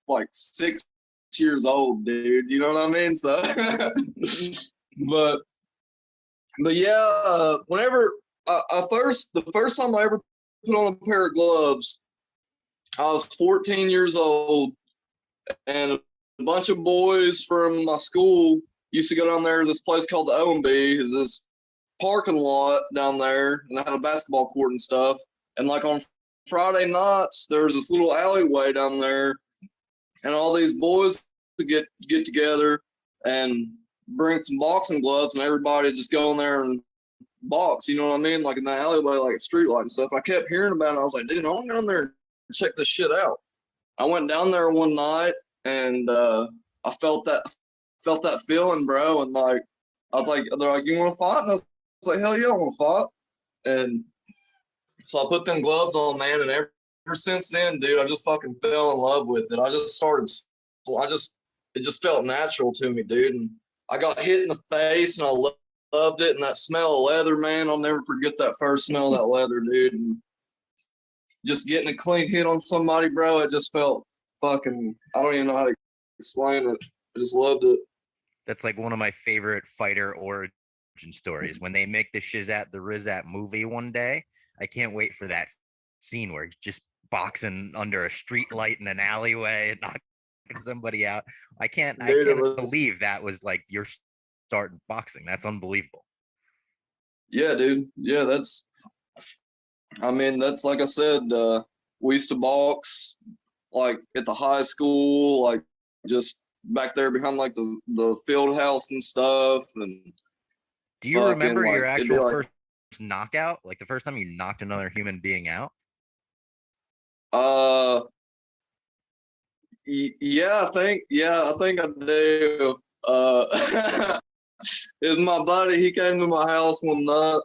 like 6 years old, dude. You know what I mean? So, but yeah, whenever the first time I ever put on a pair of gloves, I was 14 years old, and a bunch of boys from my school used to go down there to this place called the O&B, this parking lot down there, and they had a basketball court and stuff. And like on Friday nights, there was this little alleyway down there, and all these boys would get together and bring some boxing gloves, and everybody just go in there and box. You know what I mean? Like in the alleyway, like a street light and stuff. I kept hearing about it. I was like, dude, I want to go down there and check this shit out. I went down there one night, and I felt that feeling, bro. And like, I was like, they're like, you want to fight? And I was like, hell yeah, I want to fight. And so I put them gloves on, man, and ever since then, dude, I just fucking fell in love with it. It just felt natural to me, dude. And I got hit in the face, and I loved it. And that smell of leather, man, I'll never forget that first smell of that leather, dude. And just getting a clean hit on somebody, bro, it just felt fucking, I don't even know how to explain it. I just loved it. That's like one of my favorite fighter origin stories. When they make the Shizzat, the Rizzat movie one day, I can't wait for that scene where he's just boxing under a street light in an alleyway and knocking somebody out. I can't believe that was like your start in boxing. That's unbelievable. Yeah, dude. Yeah, that's like I said, we used to box like at the high school, like just back there behind like the field house and stuff. And do you remember your actual first knockout? Like the first time you knocked another human being out? Yeah, I think I do. It was my buddy. He came to my house one night,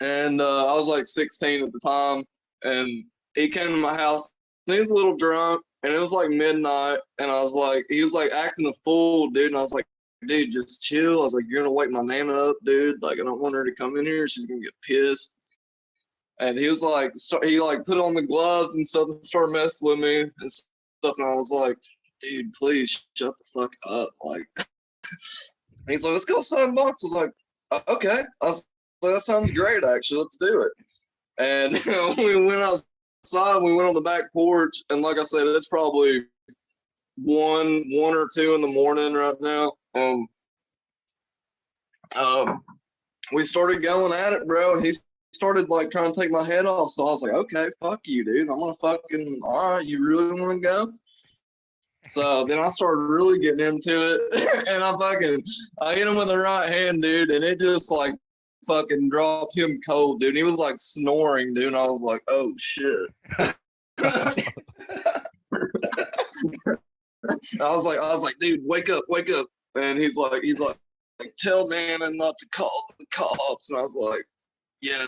and I was like 16 at the time, and he came to my house. He was a little drunk, and it was like midnight, and he was like acting a fool, dude. And I was like, dude, just chill. I was like, you're gonna wake my Nana up, dude. Like, I don't want her to come in here. She's gonna get pissed. And he was like, he like put on the gloves and stuff and started messing with me and stuff. And I was like, dude, please shut the fuck up. Like, he's like, let's go sign box. I was like, okay. I was like, that sounds great, actually. Let's do it. And we went outside. We went on the back porch. And like I said, it's probably one or two in the morning right now. We started going at it, bro. And he started like trying to take my head off. So I was like, okay, fuck you, dude. I'm gonna fucking, all right, you really want to go? So then I started really getting into it, and I hit him with the right hand, dude, and it just like fucking dropped him cold, dude. He was like snoring, dude, and I was like, oh shit. I was like, dude, wake up. And he's like, tell Nana not to call the cops. And I was like, yeah,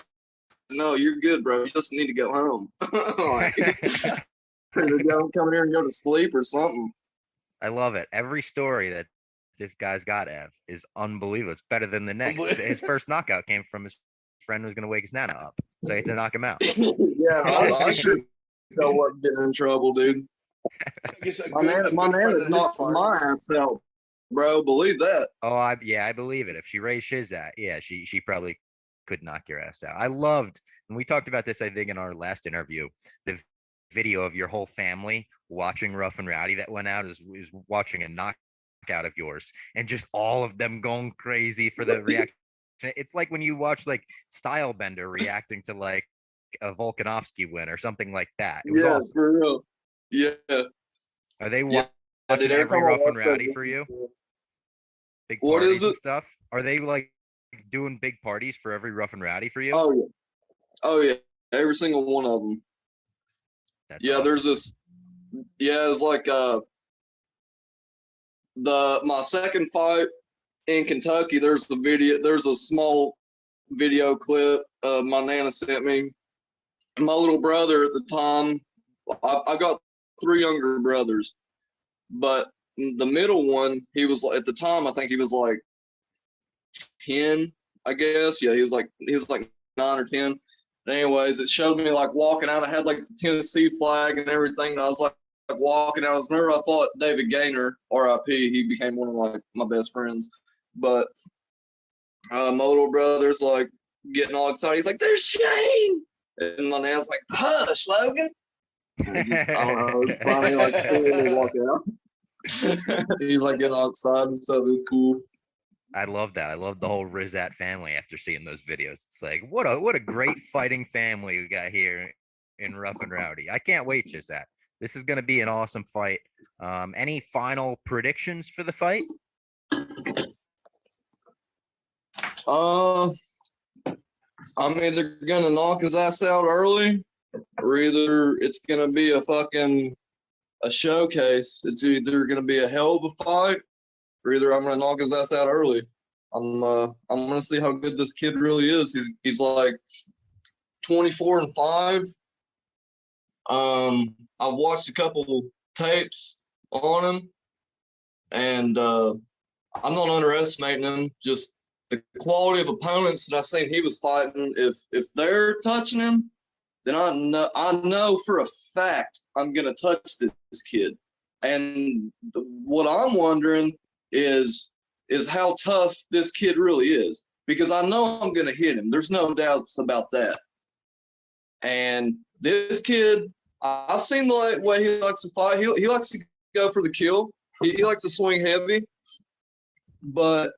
no, you're good, bro. You just need to go home. Like, come here and go to sleep or something. I love it. Every story that this guy's got, Ev, is unbelievable. It's better than the next. His first knockout came from his friend who was going to wake his Nana up. So he had to knock him out. Yeah, I sure felt like getting in trouble, dude. My Nana knocked my ass out, bro. Believe that. Oh, I believe it. If she raised Shizzat, yeah, she probably could knock your ass out. I loved, and we talked about this, I think, in our last interview, the video of your whole family watching Rough N Rowdy that went out is watching a knockout of yours, and just all of them going crazy for the reaction. It's like when you watch like Stylebender reacting to like a Volkanovski win or something like that. It was awesome. For real. Yeah. Are they watching every Rough N Rowdy for you? Big parties and stuff? Are they like doing big parties for every Rough N Rowdy for you? Oh yeah. Every single one of them. That's awesome. There's this. Yeah, it's like my second fight in Kentucky. There's the video. There's a small video clip my Nana sent me. And my little brother at the time, I got 3 younger brothers, but the middle one, he was at the time, I think he was like 10, I guess. Yeah, he was like 9 or 10. But anyways, it showed me like walking out. I had like the Tennessee flag and everything. And I was like walking out. I fought David Gaynor, R.I.P. He became one of like my best friends. But my little brother's like getting all excited. He's like, "There's Shane!" And my nan's like, "Hush, Logan." I don't know. It was funny. Like, they walk out. He's like getting outside and stuff. It's cool. I love that. I love the whole Rizzat family after seeing those videos. It's like what a great fighting family we got here in Rough N Rowdy. I can't wait, Shizzat. This is going to be an awesome fight. Any final predictions for the fight? I'm either gonna knock his ass out early, or either it's gonna be a showcase. It's either gonna be a hell of a fight, or either I'm gonna knock his ass out early. I'm gonna see how good this kid really is. He's like 24-5. I've watched a couple tapes on him, and I'm not underestimating him. Just the quality of opponents that I seen he was fighting. If they're touching him, then I know for a fact I'm gonna touch this kid. And what I'm wondering is how tough this kid really is, because I know I'm gonna hit him. There's no doubts about that. And this kid, I've seen the way he likes to fight. He likes to go for the kill. He likes to swing heavy. But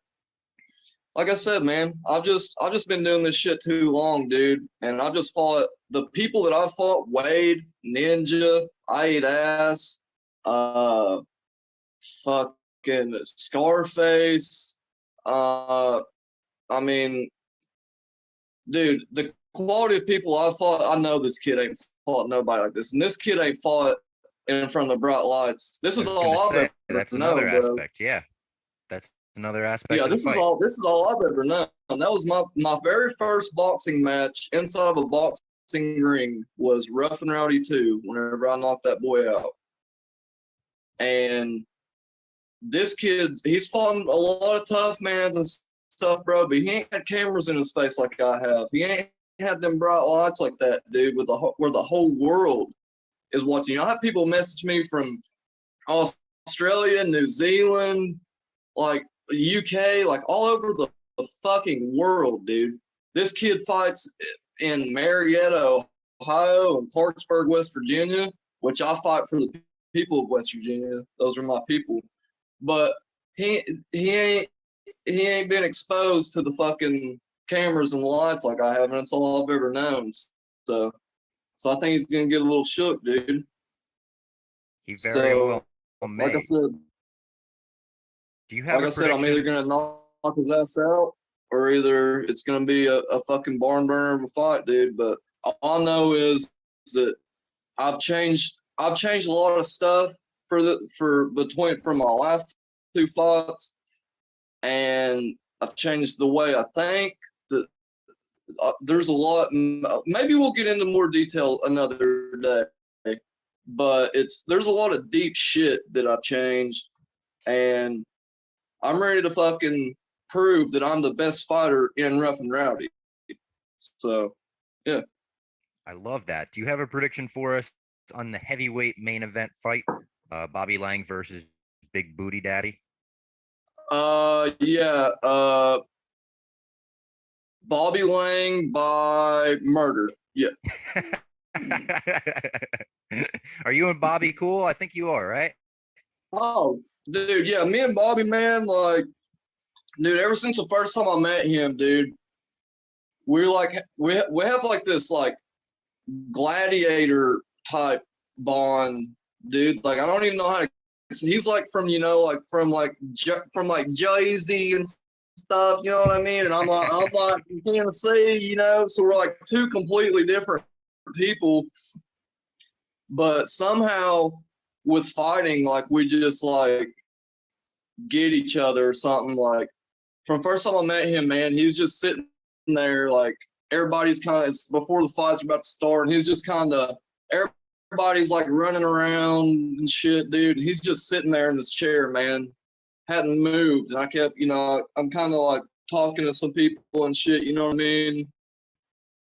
like I said, man, I've just been doing this shit too long, dude. And I just fought the people that I fought: Wade, Ninja, I Ate Ass, fucking Scarface. I mean, dude, the quality of people I fought, I know this kid ain't fought nobody like this. And this kid ain't fought in front of the bright lights. This is all I've ever That's known, another bro. aspect. Yeah. That's another aspect. Yeah, of the this is fight. all I've ever known. That was my very first boxing match inside of a boxing ring was Rough N Rowdy 2, whenever I knocked that boy out. And this kid, he's fought a lot of tough mans and stuff, bro, but he ain't had cameras in his face like I have. He ain't had them bright lights like that, dude, where the whole world is watching. You know, I have people message me from Australia, New Zealand, like UK, like all over the fucking world, dude. This kid fights in Marietta, Ohio, and Clarksburg, West Virginia, which I fight for the people of West Virginia. Those are my people. But he ain't been exposed to the fucking cameras and lights like I have, and it's all I've ever known. So I think he's gonna get a little shook, dude. He very well may. Like I said, do you have I'm either gonna knock his ass out, or either it's gonna be a fucking barn burner of a fight, dude. But all I know is that I've changed a lot of stuff from my last two fights, and I've changed the way I think. That there's a lot. Maybe we'll get into more detail another day, but there's a lot of deep shit that I've changed, and I'm ready to fucking prove that I'm the best fighter in Rough N Rowdy. So, yeah. I love that. Do you have a prediction for us on the heavyweight main event fight? Bobby Laing versus Big Booty Daddy? Yeah. Bobby Laing by murder. Yeah. Are you and Bobby cool? I think you are, right? Oh, dude, yeah, me and Bobby, man, like, dude, ever since the first time I met him, dude, we're like, we have like this like gladiator type bond, dude. Like, I don't even know how to. He's like from Jay-Z and stuff, you know what I mean? And I'm like from Tennessee, you know. So we're like two completely different people, but somehow with fighting, like we just like get each other or something. Like from first time I met him, man, he's just sitting there like everybody's kind of, it's before the fights are about to start, and he's just kind of, everybody's like running around and shit, dude. He's just sitting there in this chair, man, hadn't moved. And I kept, you know, I'm kind of like talking to some people and shit, you know what I mean?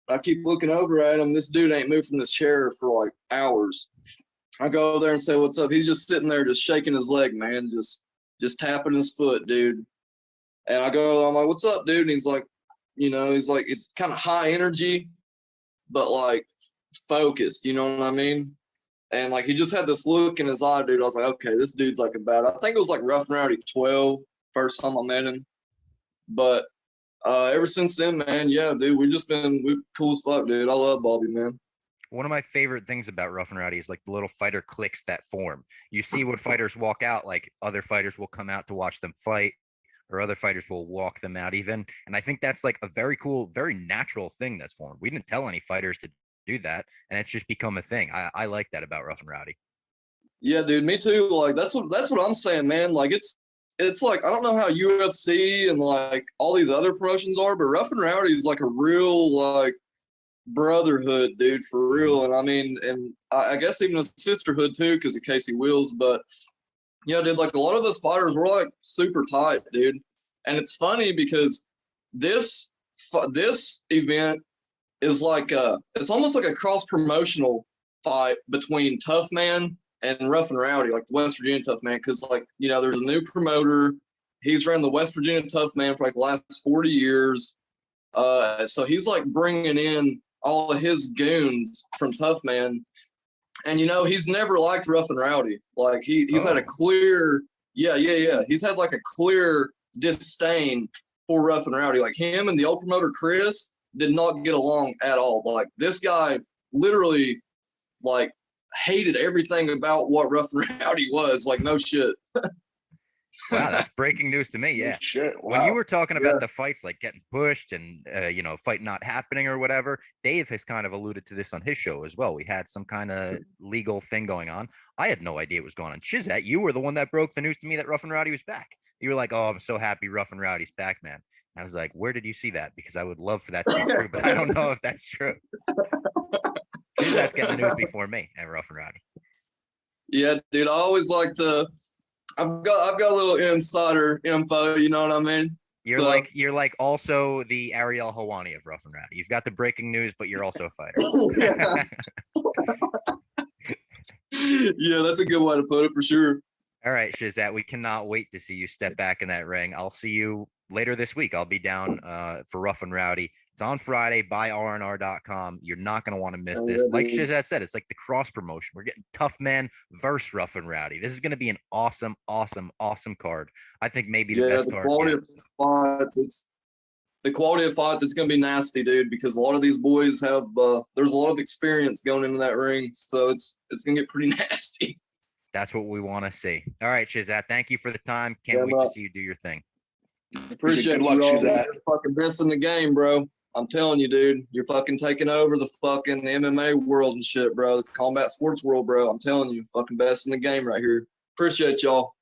I keep looking over at him. This dude ain't moved from this chair for like hours. I go over there and say, "What's up?" He's just sitting there, just shaking his leg, man, just tapping his foot, dude. And I go, I'm like, "What's up, dude?" And he's like, you know, it's kind of high energy, but like focused, you know what I mean? And like he just had this look in his eye, dude. I was like, okay, this dude's like a bad. I think it was like Rough N Rowdy 12 first time I met him. But ever since then, man, yeah, dude, we cool as fuck, dude. I love Bobby, man. One of my favorite things about Rough N Rowdy is like the little fighter cliques that form. You see what fighters walk out, like other fighters will come out to watch them fight, or other fighters will walk them out even. And I think that's like a very cool, very natural thing that's formed. We didn't tell any fighters to do that, and it's just become a thing. I like that about Rough N Rowdy. Yeah, dude, me too. Like that's what I'm saying, man. Like it's like I don't know how UFC and like all these other promotions are, but Rough N Rowdy is like a real like brotherhood, dude, for real. And I mean, and I guess even a sisterhood too, because of Casey Wills. But yeah, dude, like a lot of those fighters were like super tight, dude. And it's funny because this event is like it's almost like a cross promotional fight between Tough Man and Rough N Rowdy, like the West Virginia Tough Man, because like there's a new promoter. He's ran the West Virginia Tough Man for like the last 40 years. So he's like bringing in all of his goons from Tough Man, and he's never liked Rough N Rowdy. Like he's had a clear he's had like a clear disdain for Rough N Rowdy. Like him and the old promoter Chris did not get along at all. Like this guy literally like hated everything about what Rough N Rowdy was. Like no shit. Wow, that's breaking news to me. Yeah. Shit. Wow. When you were talking about the fights like getting pushed and fight not happening or whatever, Dave has kind of alluded to this on his show as well. We had some kind of legal thing going on. I had no idea what was going on. Shizzat, you were the one that broke the news to me that Rough N Rowdy was back. You were like, "Oh, I'm so happy Rough N Rowdy's back, man." I was like, "Where did you see that?" Because I would love for that to be true, but I don't know if that's true. Shizzat's getting the news before me and Rough N Rowdy. Yeah, dude. I always like to. I've got a little insider info. You know what I mean? You're like also the Ariel Hawani of Rough N Rowdy. You've got the breaking news, but you're also a fighter. Yeah, that's a good way to put it for sure. All right, Shizzat, we cannot wait to see you step back in that ring. I'll see you later this week. I'll be down for Rough N Rowdy. It's on Friday. Buy rnr.com. You're not going to want to miss this. Like Shizzat said, it's like the cross promotion. We're getting Tough Man versus Rough N Rowdy. This is going to be an awesome, awesome, awesome card. I think maybe the best card. The quality of fights, it's going to be nasty, dude, because a lot of these boys have there's a lot of experience going into that ring, so it's going to get pretty nasty. That's what we want to see. All right, Shizzat, thank you for the time. Can't wait to see you do your thing. Appreciate you all. You're fucking best in the game, bro. I'm telling you, dude, you're fucking taking over the fucking MMA world and shit, bro. The combat sports world, bro. I'm telling you, fucking best in the game right here. Appreciate y'all.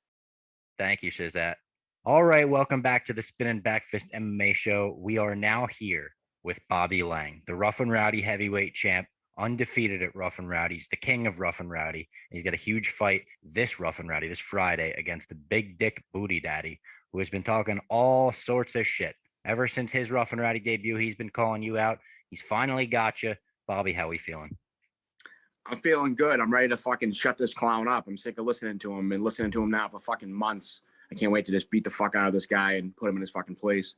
Thank you, Shizzat. All right, welcome back to the Spinnin Backfist MMA show. We are now here with Bobby Laing, the Rough N Rowdy heavyweight champ, undefeated at Rough N Rowdy. He's the king of Rough N Rowdy. He's got a huge fight this Rough N Rowdy, this Friday, against the big dick booty daddy, who has been talking all sorts of shit. Ever since his Rough N Rowdy debut, he's been calling you out. He's finally got you. Bobby, how we feeling? I'm feeling good. I'm ready to fucking shut this clown up. I'm sick of listening to him and listening to him now for fucking months. I can't wait to just beat the fuck out of this guy and put him in his fucking place.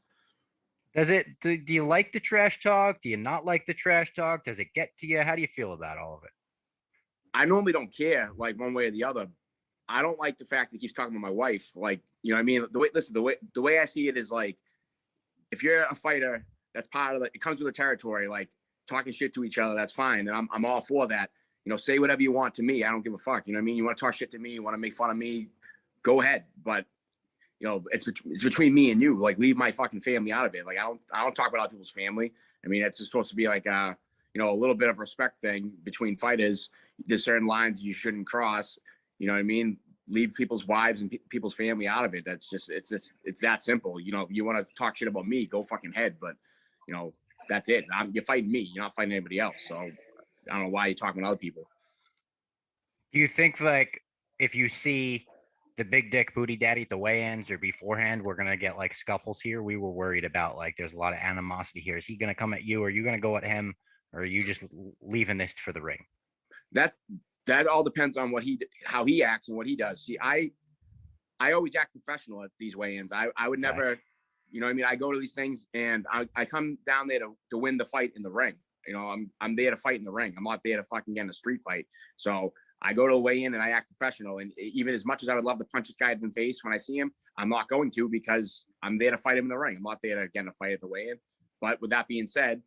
Do you like the trash talk? Do you not like the trash talk? Does it get to you? How do you feel about all of it? I normally don't care, like one way or the other. I don't like the fact that he keeps talking about my wife. Like, you know what I mean? The way I see it is like, if you're a fighter, that's part of it comes with the territory, like talking shit to each other, that's fine. And I'm all for that. Say whatever you want to me. I don't give a fuck. You know what I mean? You want to talk shit to me, you want to make fun of me, go ahead. But it's between me and you. Like, leave my fucking family out of it. Like, I don't talk about other people's family. I mean, it's just supposed to be like a little bit of respect thing between fighters. There's certain lines you shouldn't cross. You know what I mean? Leave people's wives and people's family out of it. That's just it's that simple. You want to talk shit about me, go fucking head. But that's it. You're fighting me. You're not fighting anybody else. So I don't know why you're talking to other people. Do you think, like, if you see the big dick booty daddy at the weigh-ins or beforehand, we're going to get like scuffles here? We were worried about, like, there's a lot of animosity here. Is he going to come at you? Are you going to go at him? Or are you just leaving this for the ring? That all depends on how he acts and what he does. See, I always act professional at these weigh-ins. I would never, you know what I mean? I go to these things and I come down there to win the fight in the ring. I'm there to fight in the ring. I'm not there to fucking get in a street fight. So I go to the weigh-in and I act professional. And even as much as I would love to punch this guy in the face when I see him, I'm not going to, because I'm there to fight him in the ring. I'm not there to get in a fight at the weigh-in. But with that being said,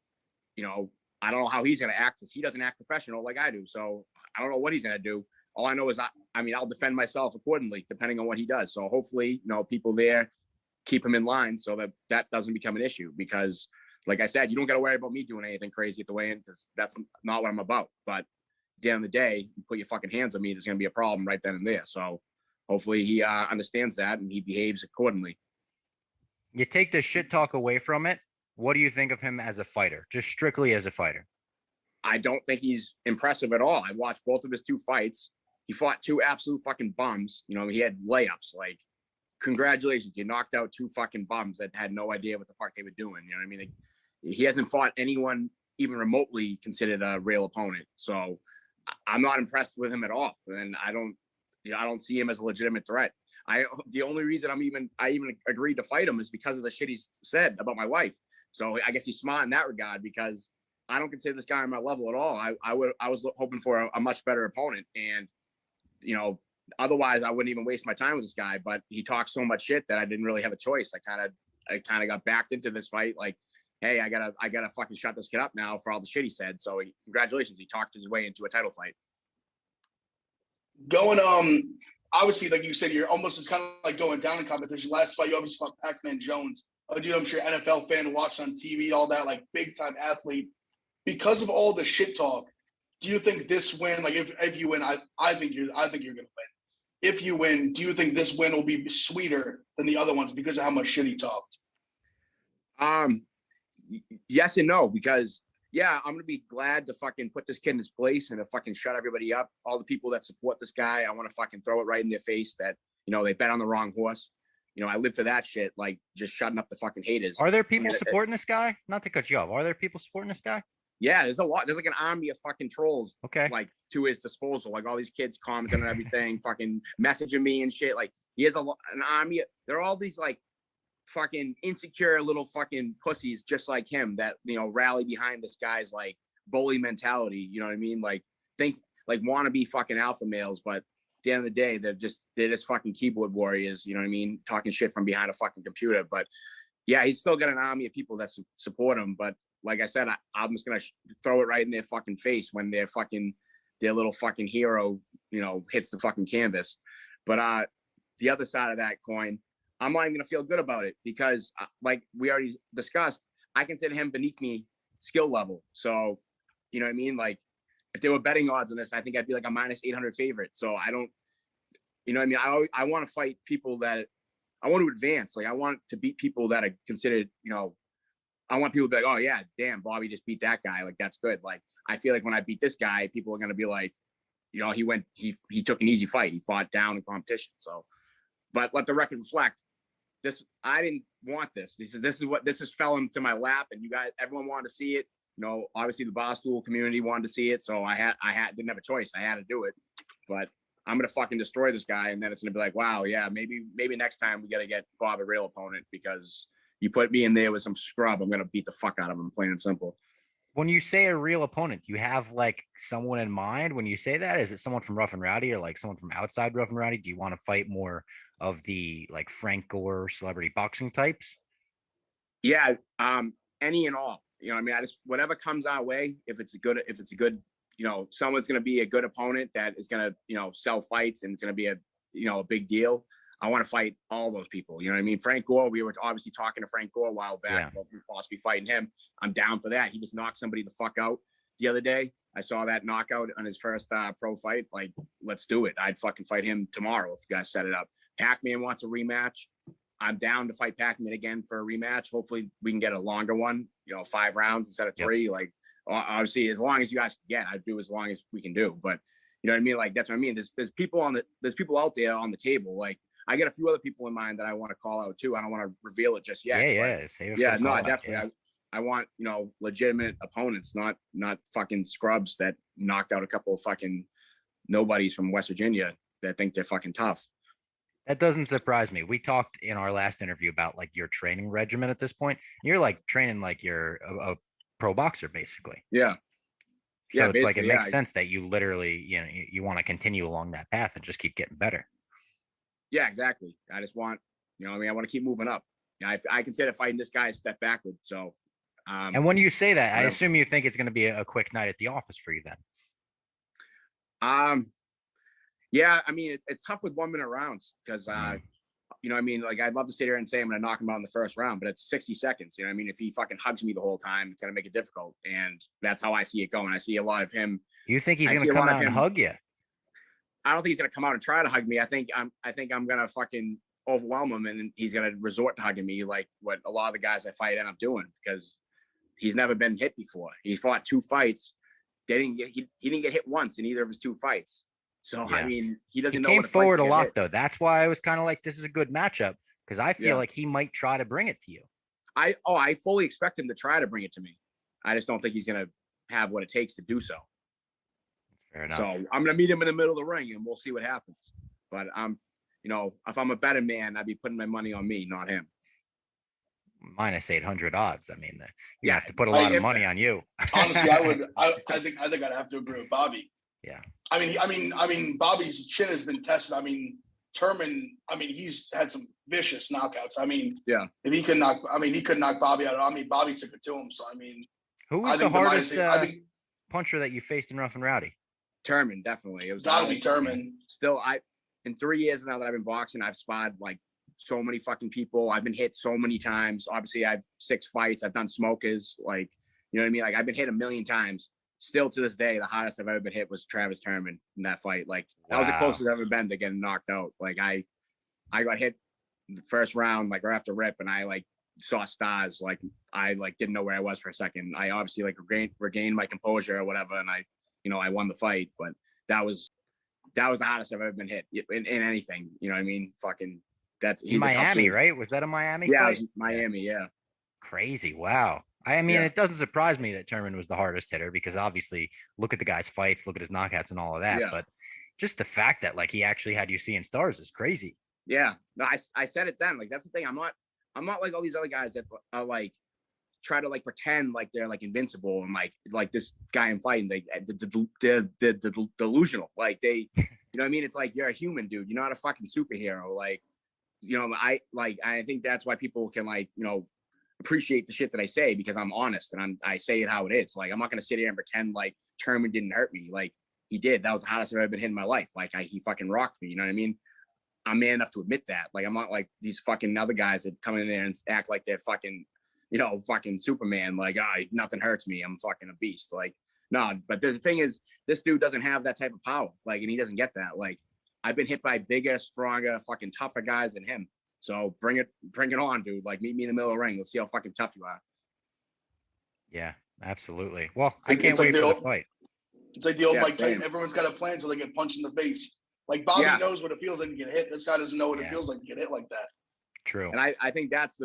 you know, I don't know how he's going to act, because he doesn't act professional like I do. So I don't know what he's going to do. All I know is, I mean, I'll defend myself accordingly, depending on what he does. So hopefully, you know, people there keep him in line so that doesn't become an issue, because like I said, you don't got to worry about me doing anything crazy at the weigh-in, because that's not what I'm about. But at the end of the day, you put your fucking hands on me, there's going to be a problem right then and there. So hopefully he understands that and he behaves accordingly. You take the shit talk away from it. What do you think of him as a fighter? Just strictly as a fighter. I don't think he's impressive at all. I watched both of his 2 fights. He fought 2 absolute fucking bums. You know, he had layups. Like, congratulations, you knocked out 2 fucking bums that had no idea what the fuck they were doing. You know what I mean? Like, he hasn't fought anyone even remotely considered a real opponent. So I'm not impressed with him at all. And I don't see him as a legitimate threat. The only reason I even agreed to fight him is because of the shit he said about my wife. So I guess he's smart in that regard, because I don't consider this guy on my level at all. I was hoping for a much better opponent, and you know, otherwise I wouldn't even waste my time with this guy. But he talks so much shit that I didn't really have a choice. I kind of got backed into this fight. Like, hey, I gotta fucking shut this kid up now for all the shit he said. So congratulations, he talked his way into a title fight. Going obviously, like you said, you're almost it's kind of like going down in competition. Last fight, you obviously fought Pac-Man Jones, a dude I'm sure NFL fan, watched on TV, all that, like big time athlete. Because of all the shit talk, do you think this win, like if you win, I think you're gonna win. If you win, do you think this win will be sweeter than the other ones because of how much shit he talked? Yes and no, because yeah, I'm gonna be glad to fucking put this kid in his place and to fucking shut everybody up. All the people that support this guy, I want to fucking throw it right in their face that, you know, they bet on the wrong horse. You know, I live for that shit, like just shutting up the fucking haters. Are there people supporting this guy? Not to cut you off. Are there people supporting this guy? Yeah, there's a lot. There's like an army of fucking trolls, okay, like to his disposal. Like all these kids commenting on everything, fucking messaging me and shit. Like he has an army. There are all these like fucking insecure little fucking pussies just like him that, you know, rally behind this guy's like bully mentality. You know what I mean? Like want to be fucking alpha males, but at the end of the day, they're just fucking keyboard warriors. You know what I mean? Talking shit from behind a fucking computer. But yeah, he's still got an army of people that support him. But like I said, I'm just gonna throw it right in their fucking face when their little fucking hero, you know, hits the fucking canvas. But the other side of that coin, I'm not even gonna feel good about it because, like we already discussed, I consider him beneath me skill level. So, you know what I mean? Like, if there were betting odds on this, I think I'd be like a -800 favorite. So I don't, you know what I mean? I want to fight people that I want to advance. Like I want to beat people that are considered, you know. I want people to be like, oh yeah, damn, Bobby just beat that guy. Like, that's good. Like, I feel like when I beat this guy, people are going to be like, you know, he took an easy fight. He fought down in competition. So, but let the record reflect this. I didn't want this. This fell into my lap and you guys, everyone wanted to see it. You know, obviously the Barstool community wanted to see it. So I didn't have a choice. I had to do it, but I'm going to fucking destroy this guy. And then it's going to be like, wow, yeah, maybe next time we got to get Bob a real opponent because you put me in there with some scrub, I'm going to beat the fuck out of him, plain and simple. When you say a real opponent, you have like someone in mind when you say that? Is it someone from Rough N Rowdy or like someone from outside Rough N Rowdy? Do you want to fight more of the like Frank Gore celebrity boxing types? Yeah, any and all. You know what I mean? Whatever comes our way, if it's a good, you know, someone's going to be a good opponent that is going to, you know, sell fights and it's going to be a, you know, a big deal. I want to fight all those people. You know what I mean? Frank Gore, we were obviously talking to Frank Gore a while back about possibly fighting him. I'm down for that. He just knocked somebody the fuck out the other day. I saw that knockout on his first pro fight. Like, let's do it. I'd fucking fight him tomorrow if you guys set it up. Pac-Man wants a rematch. I'm down to fight Pac-Man again for a rematch. Hopefully we can get a longer one, you know, 5 rounds instead of 3. Yep. Like, obviously, as long as you guys can get, I'd do as long as we can do. But you know what I mean? Like, that's what I mean. There's people out there on the table. Like, I got a few other people in mind that I want to call out too. I don't want to reveal it just yet. Definitely. I want, you know, legitimate opponents, not fucking scrubs that knocked out a couple of fucking nobodies from West Virginia that think they're fucking tough. That doesn't surprise me. We talked in our last interview about like your training regimen at this point. You're like training like you're a pro boxer, basically. Yeah. So Yeah, it's like it basically, makes yeah. sense that you literally, you want to continue along that path and just keep getting better. Yeah, exactly. I just want, I mean, I want to keep moving up. Yeah, I consider fighting this guy a step backward. So, And when you say that, I whatever. assume you think it's going to be a quick night at the office for you then. Yeah, I mean, it's tough with 1 minute rounds because, I mean, like I'd love to sit here and say I'm going to knock him out in the first round, but it's 60 seconds. You know what I mean? If he fucking hugs me the whole time, it's going to make it difficult. And that's how I see it going. I see a lot of him. You think he's I going see to a come lot of out and him- hug you? I don't think he's going to come out and try to hug me. I think I'm going to fucking overwhelm him and he's going to resort to hugging me like what a lot of the guys I fight end up doing because he's never been hit before. He fought 2 fights. He didn't get hit once in either of his 2 fights. So, Yeah. I mean, he doesn't He know came what it's like forward to a get lot, hit. though. That's why I was kind of like, this is a good matchup because I feel Yeah. like he might try to bring it to you. I fully expect him to try to bring it to me. I just don't think he's going to have what it takes to do so. Fair enough. So I'm going to meet him in the middle of the ring and we'll see what happens. But if I'm a betting man, I'd be putting my money on me, not him. Minus 800 odds. I mean, you Yeah, have to put a like, lot of if- money on you. Honestly, I think I'd have to agree with Bobby. Yeah. I mean, Bobby's chin has been tested. I mean, Turman, he's had some vicious knockouts. I mean, Yeah. if he could knock, he could knock Bobby out. I mean, Bobby took it to him. So, Who was I the think hardest I think puncher that you faced in Rough and Rowdy? Turman, definitely. It was gotta be Turman. Still, in 3 years now that I've been boxing, I've spotted like so many fucking people. I've been hit so many times. Obviously, I have 6 fights. I've done smokers. Like, you know what I mean? Like, I've been hit a million times. Still to this day, the hardest I've ever been hit was Travis Turman in that fight. Like, that was the Wow. closest I've ever been to getting knocked out. Like, I got hit in the first round, like right after rip, and I like saw stars. Like, I like didn't know where I was for a second. I obviously like regained my composure or whatever, and I won the fight. But that was the hardest I've ever been hit in anything. You know what I mean? Fucking that's In Miami, right? Was that a Miami Yeah, fight? it was Miami. Yeah. Crazy. Wow. I mean, Yeah. it doesn't surprise me that Turman was the hardest hitter because obviously look at the guy's fights, look at his knockouts and all of that. Yeah. But just the fact that like he actually had you seeing stars is crazy. Yeah, no, I said it then. Like that's the thing. I'm not like all these other guys that are like try to like pretend like they're like invincible and like this guy I'm fighting. They're delusional. Like they, you know what I mean? It's like you're a human, dude. You're not a fucking superhero. Like, I think that's why people can appreciate the shit that I say because I'm honest and I say it how it is. Like I'm not gonna sit here and pretend like Turman didn't hurt me. Like he did. That was the hardest I've ever been hit in my life. Like he fucking rocked me. You know what I mean? I'm man enough to admit that. Like I'm not like these fucking other guys that come in there and act like they're fucking, fucking Superman. Like, nothing hurts me. I'm fucking a beast. Like, no. But the thing is, this dude doesn't have that type of power. Like, and he doesn't get that. Like, I've been hit by bigger, stronger, fucking tougher guys than him. So bring it on, dude. Like, meet me in the middle of the ring. Let's see how fucking tough you are. Yeah, absolutely. Well, I It's can't like wait the for the old- fight. It's like the old Yeah, Mike Tyson. same. Everyone's got a plan until they get punched in the face. Like Bobby Yeah. knows what it feels like to get hit. This guy doesn't know what Yeah. it feels like to get hit like that. True. And I think that's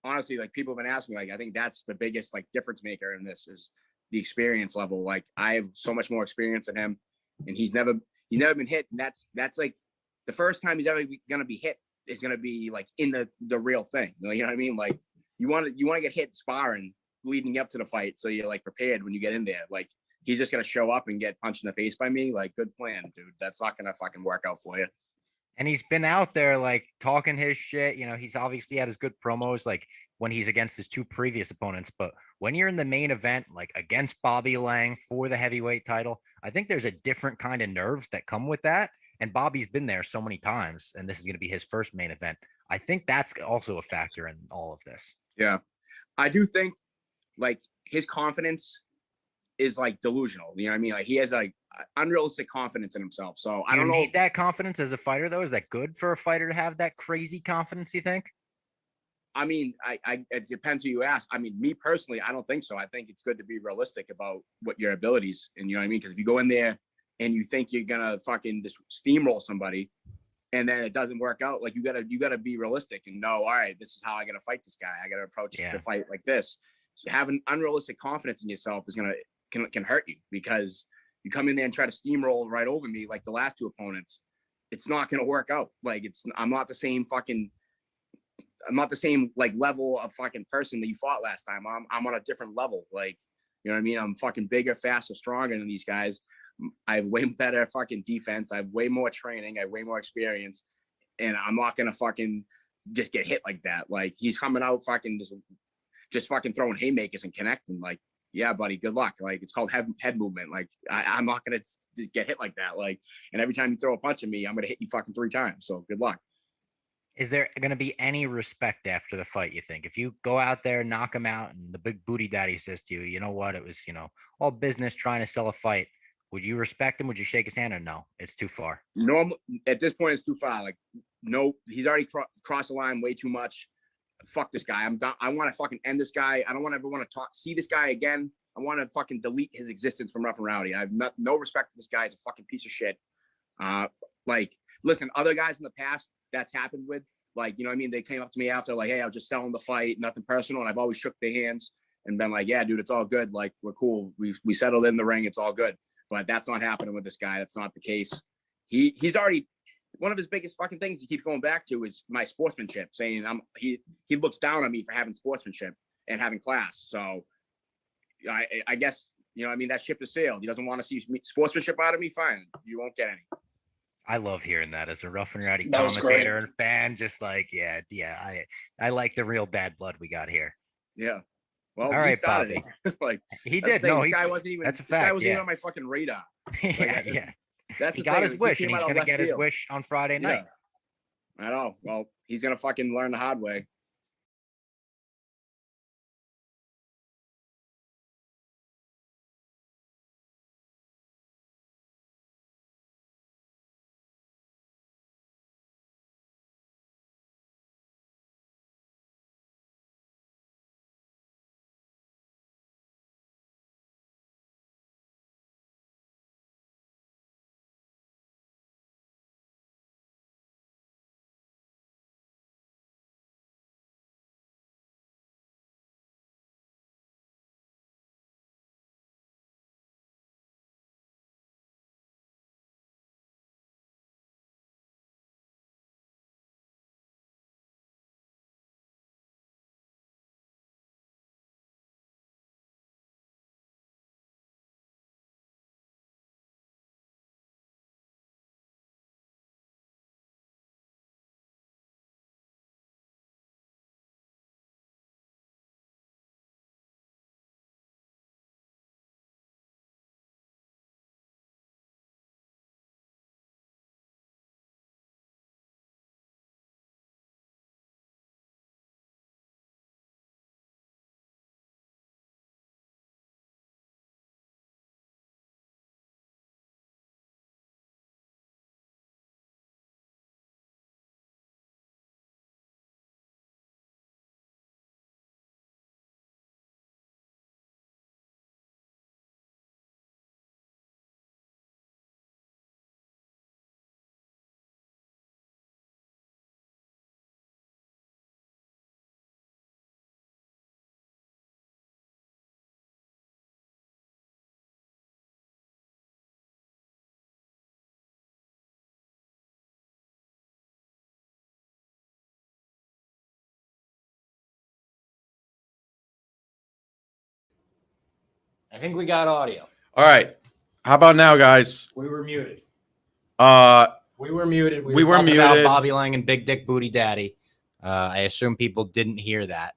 honestly, like people have been asking me, like, I think that's the biggest like difference maker in this is the experience level. Like I have so much more experience than him and he's never been hit. And that's like the first time he's ever going to be hit is going to be like in the real thing. You know what I mean? Like you want to get hit sparring leading up to the fight. So you're like prepared when you get in there. Like he's just going to show up and get punched in the face by me. Like good plan, dude. That's not going to fucking work out for you. And he's been out there like talking his shit. He's obviously had his good promos like when he's against his 2 previous opponents. But when you're in the main event, like against Bobby Laing for the heavyweight title, I think there's a different kind of nerves that come with that. And Bobby's been there so many times, and this is going to be his first main event. I think that's also a factor in all of this. Yeah. I do think like his confidence is like delusional. You know what I mean? Like he has like unrealistic confidence in himself. So I don't know. Need that confidence as a fighter, though. Is that good for a fighter to have that crazy confidence? You think? I mean, it depends who you ask. I mean, me personally, I don't think so. I think it's good to be realistic about what your abilities and you know what I mean? Because if you go in there and you think you're gonna fucking just steamroll somebody and then it doesn't work out, like you gotta be realistic and know, all right, this is how I gotta fight this guy. I gotta approach the fight like this. So having unrealistic confidence in yourself is can hurt you because you come in there and try to steamroll right over me like the last 2 opponents. It's not gonna work out. Like I'm not the same like level of fucking person that you fought last time. I'm on a different level. Like You know what I mean? I'm fucking bigger, faster, stronger than these guys. I have way better fucking defense. I have way more training. I have way more experience. And I'm not going to fucking just get hit like that. Like, he's coming out fucking just fucking throwing haymakers and connecting. Like, yeah, buddy, good luck. Like, it's called head movement. Like, I'm not going to get hit like that. Like, and every time you throw a punch at me, I'm going to hit you fucking 3 times. So good luck. Is there going to be any respect after the fight, you think? If you go out there, knock him out, and the big booty daddy says to you, you know what, it was, all business trying to sell a fight, would you respect him? Would you shake his hand, or no? It's too far. Normal at this point, it's too far. Like, no, he's already crossed the line way too much. Fuck this guy. I'm done. I want to fucking end this guy. I don't ever want to see this guy again. I want to fucking delete his existence from Rough N Rowdy. I have no respect for this guy. He's a fucking piece of shit. Like, listen, other guys in the past that's happened with, like, you know what I mean? They came up to me after, like, hey, I was just selling the fight, nothing personal. And I've always shook their hands and been like, yeah, dude, it's all good. Like, we're cool. We settled in the ring. It's all good. But that's not happening with this guy. That's not the case. He's already, one of his biggest fucking things he keeps going back to is my sportsmanship, saying he looks down on me for having sportsmanship and having class. So I guess, you know what I mean? That ship has sailed. He doesn't want to see sportsmanship out of me. Fine. You won't get any. I love hearing that as a Rough N Rowdy That was commentator and fan. Just like, yeah, I like the real bad blood we got here. Yeah. Well, All he right, started Bobby. it. Like, He that's did. the thing. No, This guy wasn't even. that's a This guy fact. wasn't even Yeah, on my fucking radar. yeah. That's He the got thing. his He wish, came and he's out of gonna left get his field. wish on Friday night. Yeah. I know. Well, he's gonna fucking learn the hard way. I think we got audio. All right. How about now, guys? We were muted. We We were muted. We were talking about muted. Bobby Laing and Big Dick Booty Daddy. I assume people didn't hear that,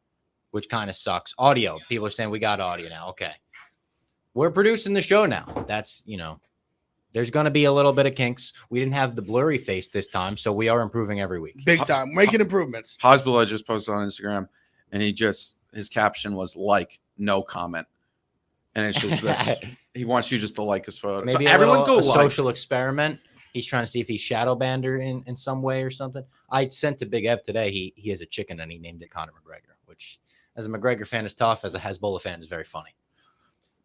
which kind of sucks. Audio. People are saying we got audio now. Okay. We're producing the show now. That's, there's going to be a little bit of kinks. We didn't have the blurry face this time, so we are improving every week. Big time. Making improvements. Hosbilla just posted on Instagram, and his caption was like, no comment. And it's just this. He wants you just to like his photo. Maybe so everyone go a like. social experiment. He's trying to see if he's shadow banned her in some way or something. I sent to Big Ev today. He has a chicken and he named it Conor McGregor, which as a McGregor fan is tough. As a Hezbollah fan is very funny.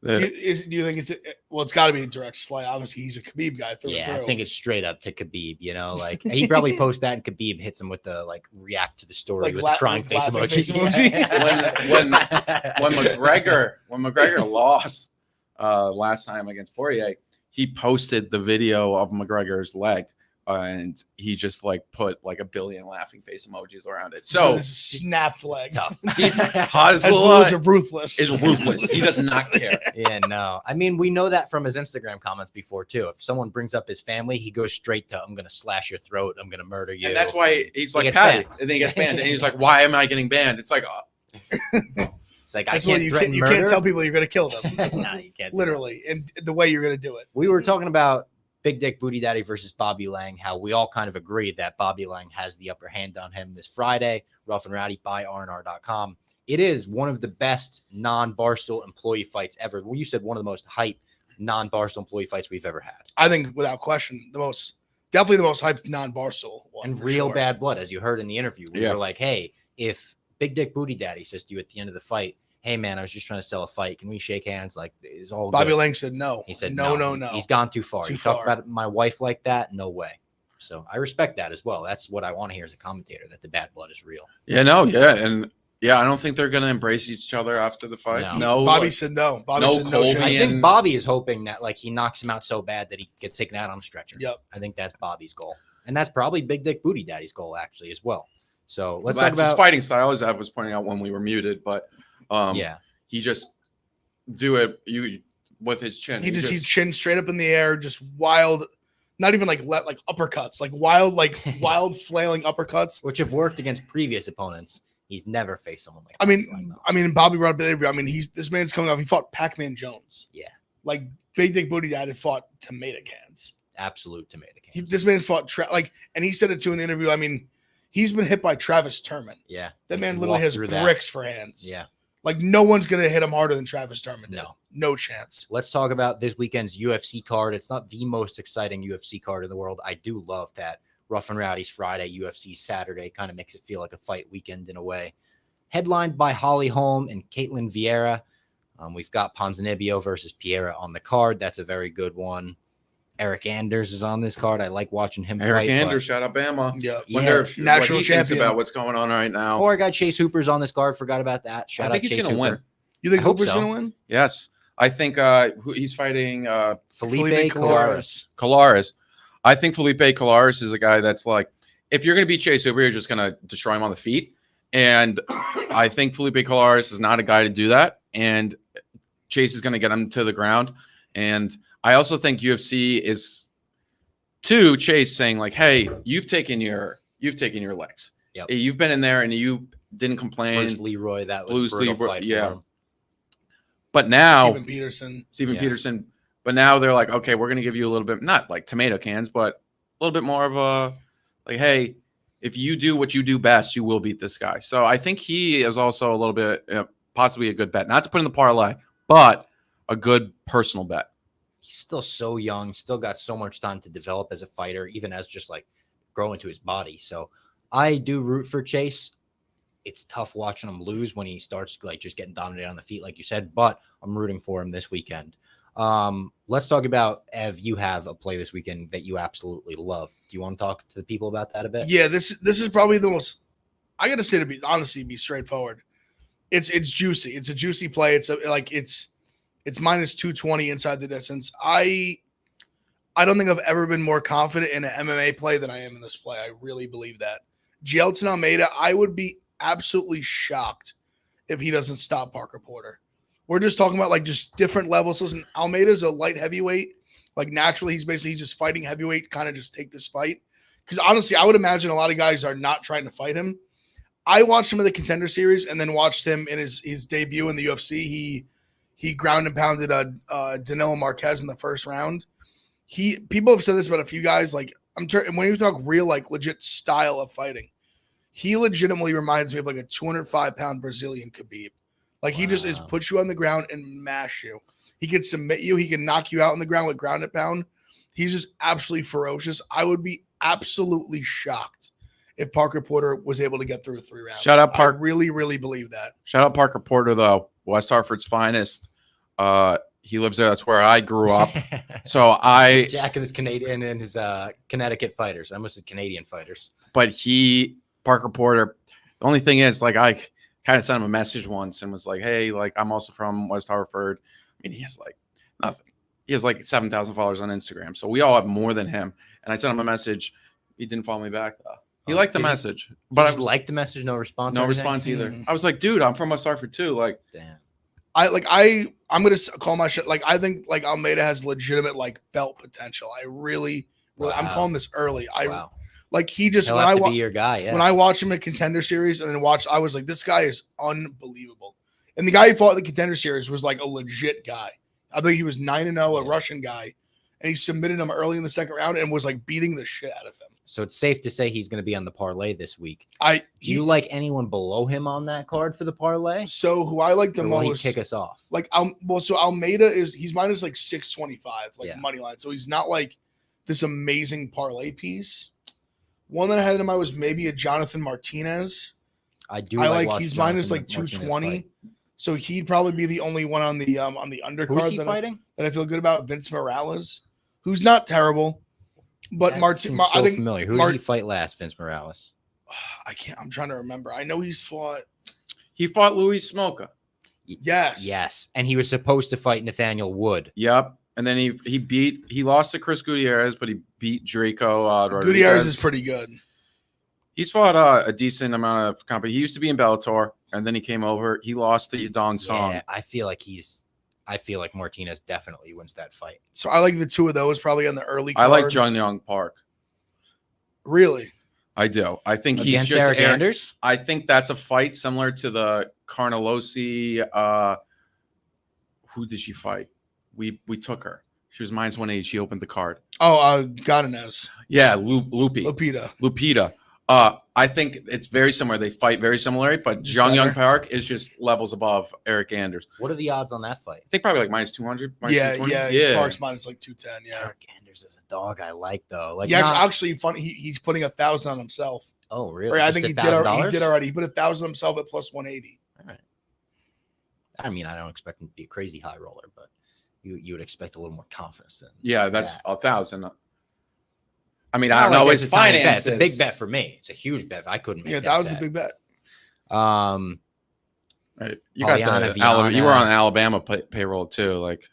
Do you think it's got to be a direct slight? Obviously, he's a Khabib guy. I think it's straight up to Khabib. Like he probably posts that and Khabib hits him with the react to the story with the crying face emoji. when McGregor lost last time against Poirier, he posted the video of McGregor's leg and he just like put like a billion laughing face emojis around it. So this is snapped leg. Tough. As Hezbollah are ruthless. is ruthless. He does not care. Yeah, no. I mean, we know that from his Instagram comments before too. If someone brings up his family, he goes straight to, "I'm gonna slash your throat. I'm gonna murder you." And that's why he's He like gets Patty, banned. and then he gets banned, and he's like, "Why am I getting banned?" It's like, it's like I That's why can't threaten you murder. can't tell people you're going to kill them. No, you can't. do that. Literally, and the way you're going to do it. We were talking about Big Dick Booty Daddy versus Bobby Laing, how we all kind of agree that Bobby Laing has the upper hand on him this Friday. Rough and Rowdy by RNR.com. It is one of the best non-Barstool employee fights ever. Well, you said one of the most hype non-Barstool employee fights we've ever had. I think without question, definitely the most hyped non-Barstool one. And for real sure. bad blood, as you heard in the interview. We Yeah. were like, hey, if Big Dick Booty Daddy says to you at the end of the fight, "Hey man, I was just trying to sell a fight. Can we shake hands?" Like, it's all Bobby good. Lang said no. He said no. He's gone too far. Too You talk far. about my wife like that? No way. So I respect that as well. That's what I want to hear as a commentator, that the bad blood is real. yeah, no, yeah, and yeah, I don't think they're gonna embrace each other after the fight. No. No, Bobby like, said no. Bobby no said no. Colby chance. I and- think Bobby is hoping that like he knocks him out so bad that he gets taken out on a stretcher. Yep. I think that's Bobby's goal. And that's probably Big Dick Booty Daddy's goal actually as well. So let's that's talk his about fighting style, as I was pointing out when we were muted. But yeah. he just do it with his chin. He chin straight up in the air, just wild, not even like uppercuts, like wild flailing uppercuts. Which have worked against previous opponents. He's never faced someone like I Bobby mean, Lang. Bobby brought up the interview. I mean, this man's coming off. He fought Pac-Man Jones. Yeah. Like Big Dick Booty Dad had fought tomato cans. Absolute tomato cans. This man fought and he said it too in the interview. I mean, he's been hit by Travis Turman. Yeah. That He man can literally walk has through that. bricks for hands. Yeah. Like no one's gonna hit him harder than Travis Turman did. No chance. Let's talk about this weekend's UFC card. It's not the most exciting UFC card in the world. I do love that Rough and Rowdy's Friday, UFC Saturday kind of makes it feel like a fight weekend in a way. Headlined by Holly Holm and Caitlin Vieira. We've got Ponzinibbio versus Piera on the card. That's a very good one. Eric Anders is on this card. I like watching him Eric fight. Anders, shout out Bama. Yeah. Wonder if national what he thinks champion. about what's going on right now. Or I got Chase Hooper's on this card. Forgot about that. Shout I think out he's Chase gonna Hooper. win. You think I hope Hooper's so. gonna win? Yes, I think he's fighting Felipe Colares. Colares. I think Felipe Colares is a guy that's like, if you're going to beat Chase Hooper, you're just going to destroy him on the feet. And I think Felipe Colares is not a guy to do that. And Chase is going to get him to the ground. And I also think UFC is to Chase saying like, hey, you've taken your legs. Yep. You've been in there and you didn't complain. Bruce Leroy. That was Bruce brutal Leroy, fight for yeah. him. But now Steven Yeah. Peterson. But now they're like, okay, we're going to give you a little bit, not like tomato cans, but a little bit more of a like, hey, if you do what you do best, you will beat this guy. So I think he is also a little bit possibly a good bet, not to put in the parlay, but a good personal bet. He's still so young, still got so much time to develop as a fighter, even as just like grow into his body. So I do root for Chase. It's tough watching him lose when he starts like just getting dominated on the feet, like you said, but I'm rooting for him this weekend. Let's talk about Ev. You have a play this weekend that you absolutely love. Do you want to talk to the people about that a bit? Yeah, this is probably the most. I gotta say, to be straightforward, it's juicy. It's a juicy play. It's minus 220 inside the distance. I don't think I've ever been more confident in an MMA play than I am in this play. I really believe that. Gelton Almeida, I would be absolutely shocked if he doesn't stop Parker Porter. We're just talking about like just different levels. Listen, Almeida's a light heavyweight. Like naturally, he's just fighting heavyweight, kind of just take this fight. Because honestly, I would imagine a lot of guys are not trying to fight him. I watched him in the Contender Series and then watched him in his debut in the UFC. He ground and pounded Danilo Marquez in the first round. People have said this about a few guys. Like when you talk real, like legit style of fighting, he legitimately reminds me of like a 205-pound Brazilian Khabib. Like he just puts you on the ground and mash you. He can submit you. He can knock you out on the ground with ground and pound. He's just absolutely ferocious. I would be absolutely shocked if Parker Porter was able to get through 3 rounds. Shout out Parker. I really, really believe that. Shout out Parker Porter, though. West Hartford's finest. He lives there. That's where I grew up. So Jack and his Canadian and his Connecticut fighters. I almost said Canadian fighters. But Parker Porter, the only thing is, like, I kind of sent him a message once and was like, hey, like, I'm also from West Hartford. I mean, he has like nothing. he has like 7,000 followers on Instagram. So we all have more than him. And I sent him a message. He didn't follow me back though. He liked the message, but I just liked the message, no response. no or anything? response either. I was like, dude, I'm from West Hartford too. Like, Damn. I'm gonna call my shit. Like I think like Almeida has legitimate like belt potential. I really I'm Wow. calling this early. Wow. Like he just He'll when have I to wa- be your guy. Yeah. when I watched him in Contender Series and then watched, I was like, this guy is unbelievable. And the guy he fought in the Contender Series was like a legit guy. I think he was 9-0, a Russian guy, and he submitted him early in the second round and was like beating the shit out of him. So it's safe to say he's going to be on the parlay this week. Do He you like anyone below him on that card for the parlay? so who I like the Or will he most. kick us off? Like so Almeida he's minus like 625 like Yeah. money line, so he's not like this amazing parlay piece. One that I had in mind was maybe a Jonathan Martinez. I do. I like like he's minus like 220, so he'd probably be the only one on the undercard Who's he that fighting? I feel good about. Vince Morales, who's not terrible, but That seems I so think familiar. Who did he fight last? Vince Morales. I'm trying to remember. I know he's fought. he fought Louis Smolka. Yes, Yes, and he was supposed to fight Nathaniel Wood. Yep. And then he lost to Chris Gutierrez, but he beat Draco. Gutierrez Rodriguez. is pretty good. He's fought a decent amount of company. He used to be in Bellator, and then he came over. He lost to Yadong Song. Yeah, I feel like Martinez definitely wins that fight. So I like the two of those probably on the early I card. like Jung Young Park. Really? I do. I think he's Against just Eric Anders? I think that's a fight similar to the Carnelosi. Who did she fight? We took her. She was minus 180. She opened the card. Oh, Gonanez. Yeah, Lupi. Lupita. I think it's very similar. They fight very similarly, but Just Jung Young better. Park is just levels above Eric Anders. What are the odds on that fight? I think probably like minus 200. Minus Yeah, 220. yeah. Park's minus like 210. Yeah. Eric Anders is a dog I like though. Like, Yeah, not- actually, funny. He's putting 1,000 on himself. oh really? Or I Just think he did $1,000? already. He put 1,000 on himself at plus 180. All right. I mean, I don't expect him to be a crazy high roller, but you would expect a little more confidence than. Yeah, that's that. 1,000. I mean, Not I don't like know that's his a tiny bet. finances. It's a big bet for me. It's a huge bet. I couldn't make Yeah, that that was bet. a big bet. Right. You got Pollyanna, the Alabama, you were Viana. on Alabama payroll too, like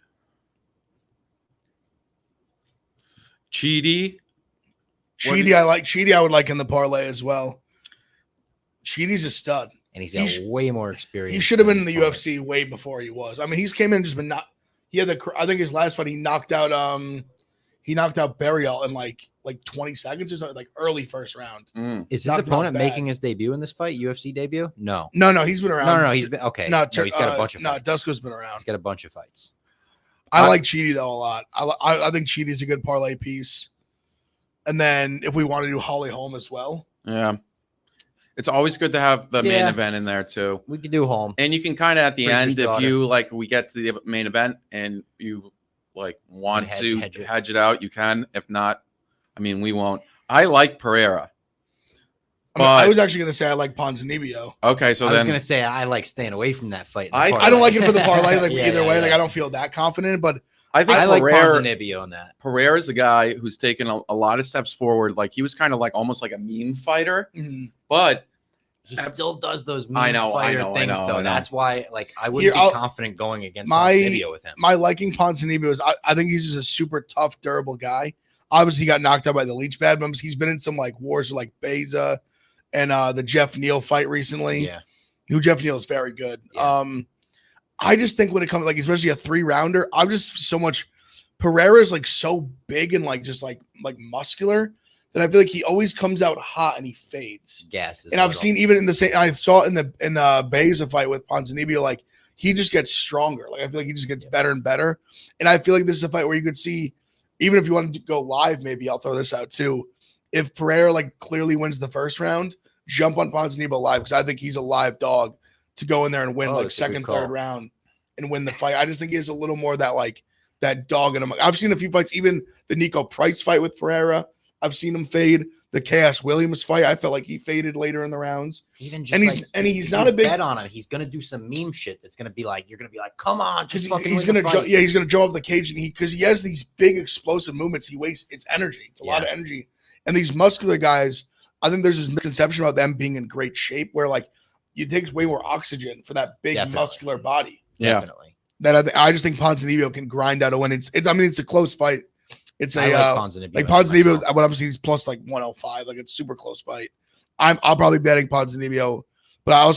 Cheedy. Cheedy, I like. Cheedy, I would like in the parlay as well. Cheedy's a stud. And he's He got sh- way more experience. He should have than been in the his opponent. UFC way before he was. I mean, he's came in just been not. He had I think his last fight he knocked out Burial in like 20 seconds or something, like early first round. Is his Knocked him out opponent bad. making his debut in this fight? UFC debut? No. No, he's been around. No, he's been okay. No, he's got a bunch of fights. Dusko's been around. He's got a bunch of fights. I like Cheedy though a lot. I think Cheedy's a good parlay piece. And then if we want to do Holly Holm as well, Yeah. It's always good to have the main Yeah. event in there too. We could do home. And you can kind of at the Preacher's end, if daughter. you like, we get to the main event and you like want Hedge- to hedge it. hedge it out, you can. If not, I mean, we won't. I like Pereira. I But- was actually going to say I like Ponzinibbio. Okay, so I was then gonna say I like staying away from that fight. in the I don't like it for the parlay parlay. like either way. Like I don't feel that confident, but I think I like Pereira, Ponzinibbio in that. Pereira's a guy who's taken a lot of steps forward. Like he was kind of like almost like a meme fighter, but He still does those I mean know, fighter things, I though. know. That's why, like, I wouldn't Here, be I'll- confident going against my- Ponzinibbio with him. my liking Ponzinibbio is I think he's just a super tough, durable guy. Obviously, he got knocked out by the leech bad bums. He's been in some like wars with like Beza and the Jeff Neal fight recently. Yeah, Who Jeff Neal is very good. Yeah. I just think when it comes like especially a 3-rounder, I'm just so much. Pereira is like so big and like just like muscular that I feel like he always comes out hot and he fades. gas. And I've seen even in the same, I saw it in the Beza fight with Ponzinibbio, like he just gets stronger. Like I feel like he just gets better and better. And I feel like this is a fight where you could see, even if you wanted to go live, maybe I'll throw this out too. If Pereira like clearly wins the first round, jump on Ponzinibbio live because I think he's a live dog to go in there and win Oh, like it's a good second, call. third round and win the fight. I just think he has a little more of that like that dog in him. I've seen a few fights, even the Nico Price fight with Pereira. I've seen him fade. The Chaos Williams fight, I felt like he faded later in the rounds. Even just and he's- like, and he's if not you a big- bet on him. He's gonna do some meme shit that's gonna be like, you're gonna be like, come on, just fucking. He's win the gonna fight. he's gonna jump off the cage and because he has these big explosive movements. He wastes it's energy. It's a lot of energy. And these muscular guys, I think there's this misconception about them being in great shape where like you take way more oxygen for that big Definitely. muscular body. yeah. Definitely. that I just think Ponzinibbio can grind out a win. It's I mean it's a close fight. It's I a like Ponzinibbio. like Ponzinibbio. What I'm seeing is plus like 105. Like it's super close fight. I'll probably betting Ponzinibbio, but I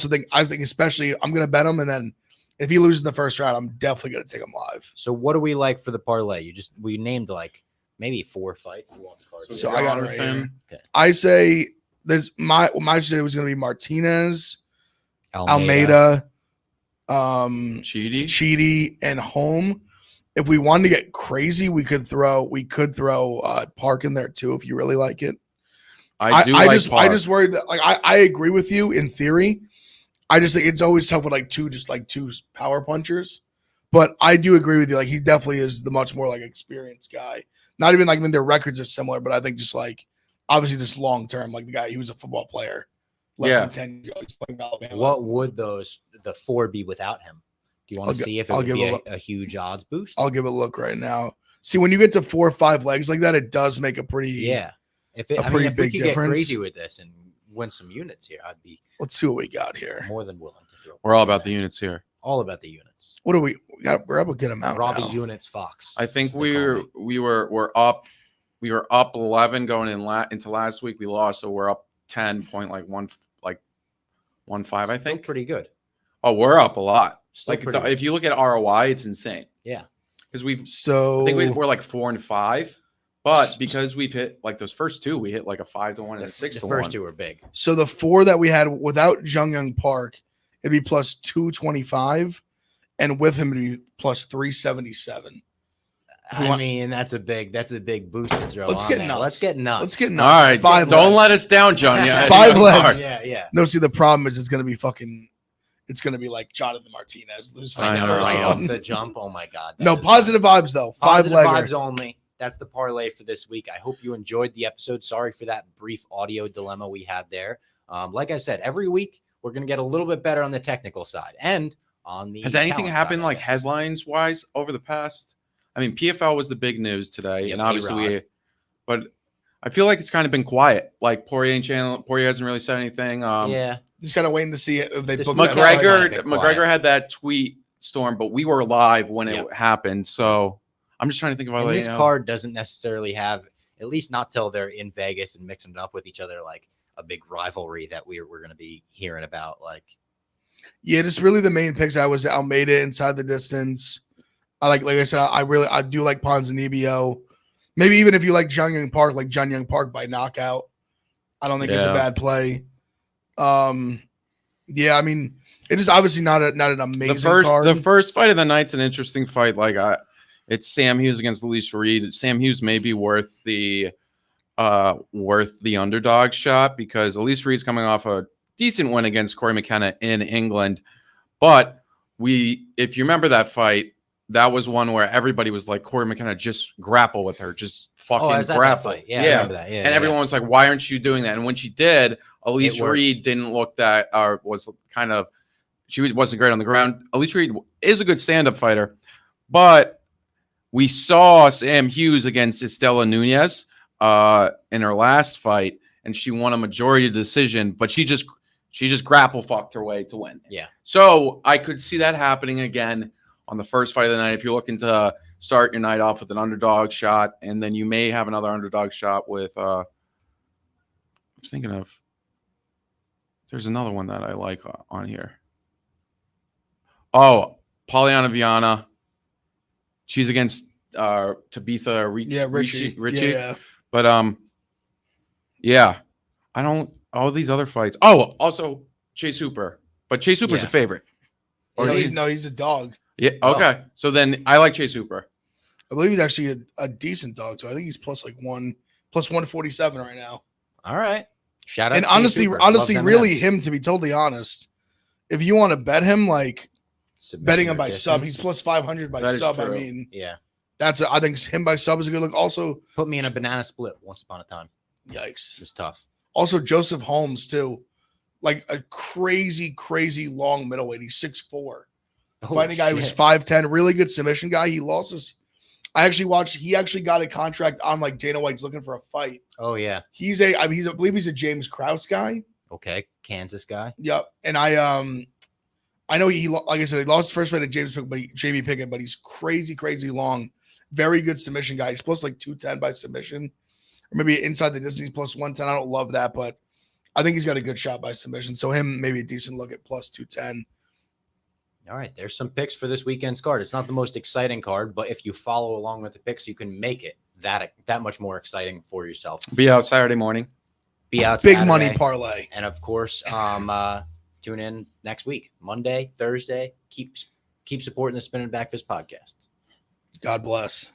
think especially I'm gonna bet him, and then if he loses the first round, I'm definitely gonna take him live. So what do we like for the parlay? We named like maybe 4 fights. So I got it right here. Okay. I say there's my say was gonna be Martinez, Almeida, Cheaty, and Home. If we wanted to get crazy, we could throw Park in there too if you really like it. I just worried that like I agree with you in theory. I just think it's always tough with like two power punchers. But I do agree with you. Like he definitely is the much more like experienced guy. Not even like I mean their records are similar, but I think just like obviously just long term, like the guy he was a football player less than 10 years playing Alabama. What would the 4 be without him? Do you want to see if it would be a huge odds boost? I'll give it a look right now. See, when you get to 4 or 5 legs like that, it does make a pretty If big we could difference. Get crazy with this and win some units here, I'd be. Let's see what we got here. More than willing to throw. We're all about the units here. All about the units. What are we? We're able to get them out. Robbie now. Units Fox. I think we're up 11 going into last week. We lost, so we're up 10.1 1.5. I think Still pretty good. Oh, we're up a lot. Still pretty good. If you look at ROI, it's insane. Yeah, because I think we're like 4 and 5, but because we've hit like those first 2, we hit like a 5-1 and a 6-1. The first 2 were big. So the 4 that we had without Jung Park, it'd be plus 225, and with him it'd be plus 377. I mean, that's a big boost to throw. Let's get nuts. Let's get nuts. Let's get nuts. All right, 5 don't legs. let us down, John. Yeah, 5 legs. Yeah. No, see, the problem is it's gonna be like Jonathan Martinez losing. I know, right right off the jump. Oh my god. No, positive vibes though. 5 Positive legger. vibes only. That's the parlay for this week. I hope you enjoyed the episode. Sorry for that brief audio dilemma we had there. Like I said, every week we're gonna get a little bit better on the technical side and on the. Has anything talent happened side, I like guess. headlines wise over the past? I mean, PFL was the big news today, Yep, and obviously AROD. but I feel like it's kind of been quiet. Like Poirier hasn't really said anything. Yeah. Just kind of waiting to see if they This book McGregor- that fight. Quiet. McGregor had that tweet storm, but we were live when Yep. it happened. So I'm just trying to think of And like, this card doesn't necessarily have, at least not till they're in Vegas and mixing it up with each other, like a big rivalry that we're going to be hearing about. Like, Yeah, just really the main picks. I was Almeida inside the distance. I like I said, I do like Ponzinibbio. Maybe even if you like Jung Young Park, like Jung Young Park by knockout. I don't think it's a Yeah. bad play. Yeah, I mean, it is obviously not an amazing card. the first fight of the night's an interesting fight. Like it's Sam Hughes against Elise Reed. Sam Hughes may be worth the underdog shot because Elise Reed's coming off a decent win against Corey McKenna in England. But if you remember that fight, that was one where everybody was like, Corey McKenna, just grapple with her, just fucking grapple. Fight. Yeah, I remember that. Yeah, and everyone was like, why aren't you doing that? And when she did, Elise worked. Reed didn't look that, or was kind of, wasn't great on the ground. Elise Reed is a good stand-up fighter, but we saw Sam Hughes against Estela Nunez in her last fight, and she won a majority decision, but she just grapple fucked her way to win. Yeah. So I could see that happening again on the first fight of the night. If you're looking to start your night off with an underdog shot, and then you may have another underdog shot with I'm thinking of, there's another one that I like on here. Oh, Polyana Viana. She's against Tabitha Richie. Richie. Yeah. But yeah. I don't all these other fights. Oh, also Chase Hooper. But Chase Hooper's a favorite. Or He's a dog. Yeah, okay. So then I like Chase Hooper. I believe he's actually a decent dog too. I think he's plus 147 right now. all right. Shout out. And to Chase honestly, Hooper. Loves really MMA. him, to be totally honest, if you want to bet him, like Submission betting him or by sub, distance. he's plus 500 by That is sub. I true. mean, Yeah. I think him by sub is a good look. Also, Put me in a banana split once upon a time. yikes. It was tough. Also, Joseph Holmes too, like a crazy long middleweight. He's 6'4". Fighting a guy who was 5'10", really good submission guy. He lost his. I actually watched. He actually got a contract on like Dana White's looking for a fight. Oh yeah. I believe he's a James Krause guy. Okay. Kansas guy. Yep. And I I know like I said, he lost the first fight to Jamie Pickett, but he's crazy, crazy long. Very good submission guy. He's plus like 210 by submission. Or maybe inside the distance, plus 110. I don't love that, but I think he's got a good shot by submission. So him, maybe a decent look at plus 210. All right, there's some picks for this weekend's card. It's not the most exciting card, but if you follow along with the picks, you can make it that much more exciting for yourself. Be out Saturday morning. Be out Big Saturday, money parlay. and of course, tune in next week, Monday, Thursday. Keep supporting the Spinnin Backfist podcast. God bless.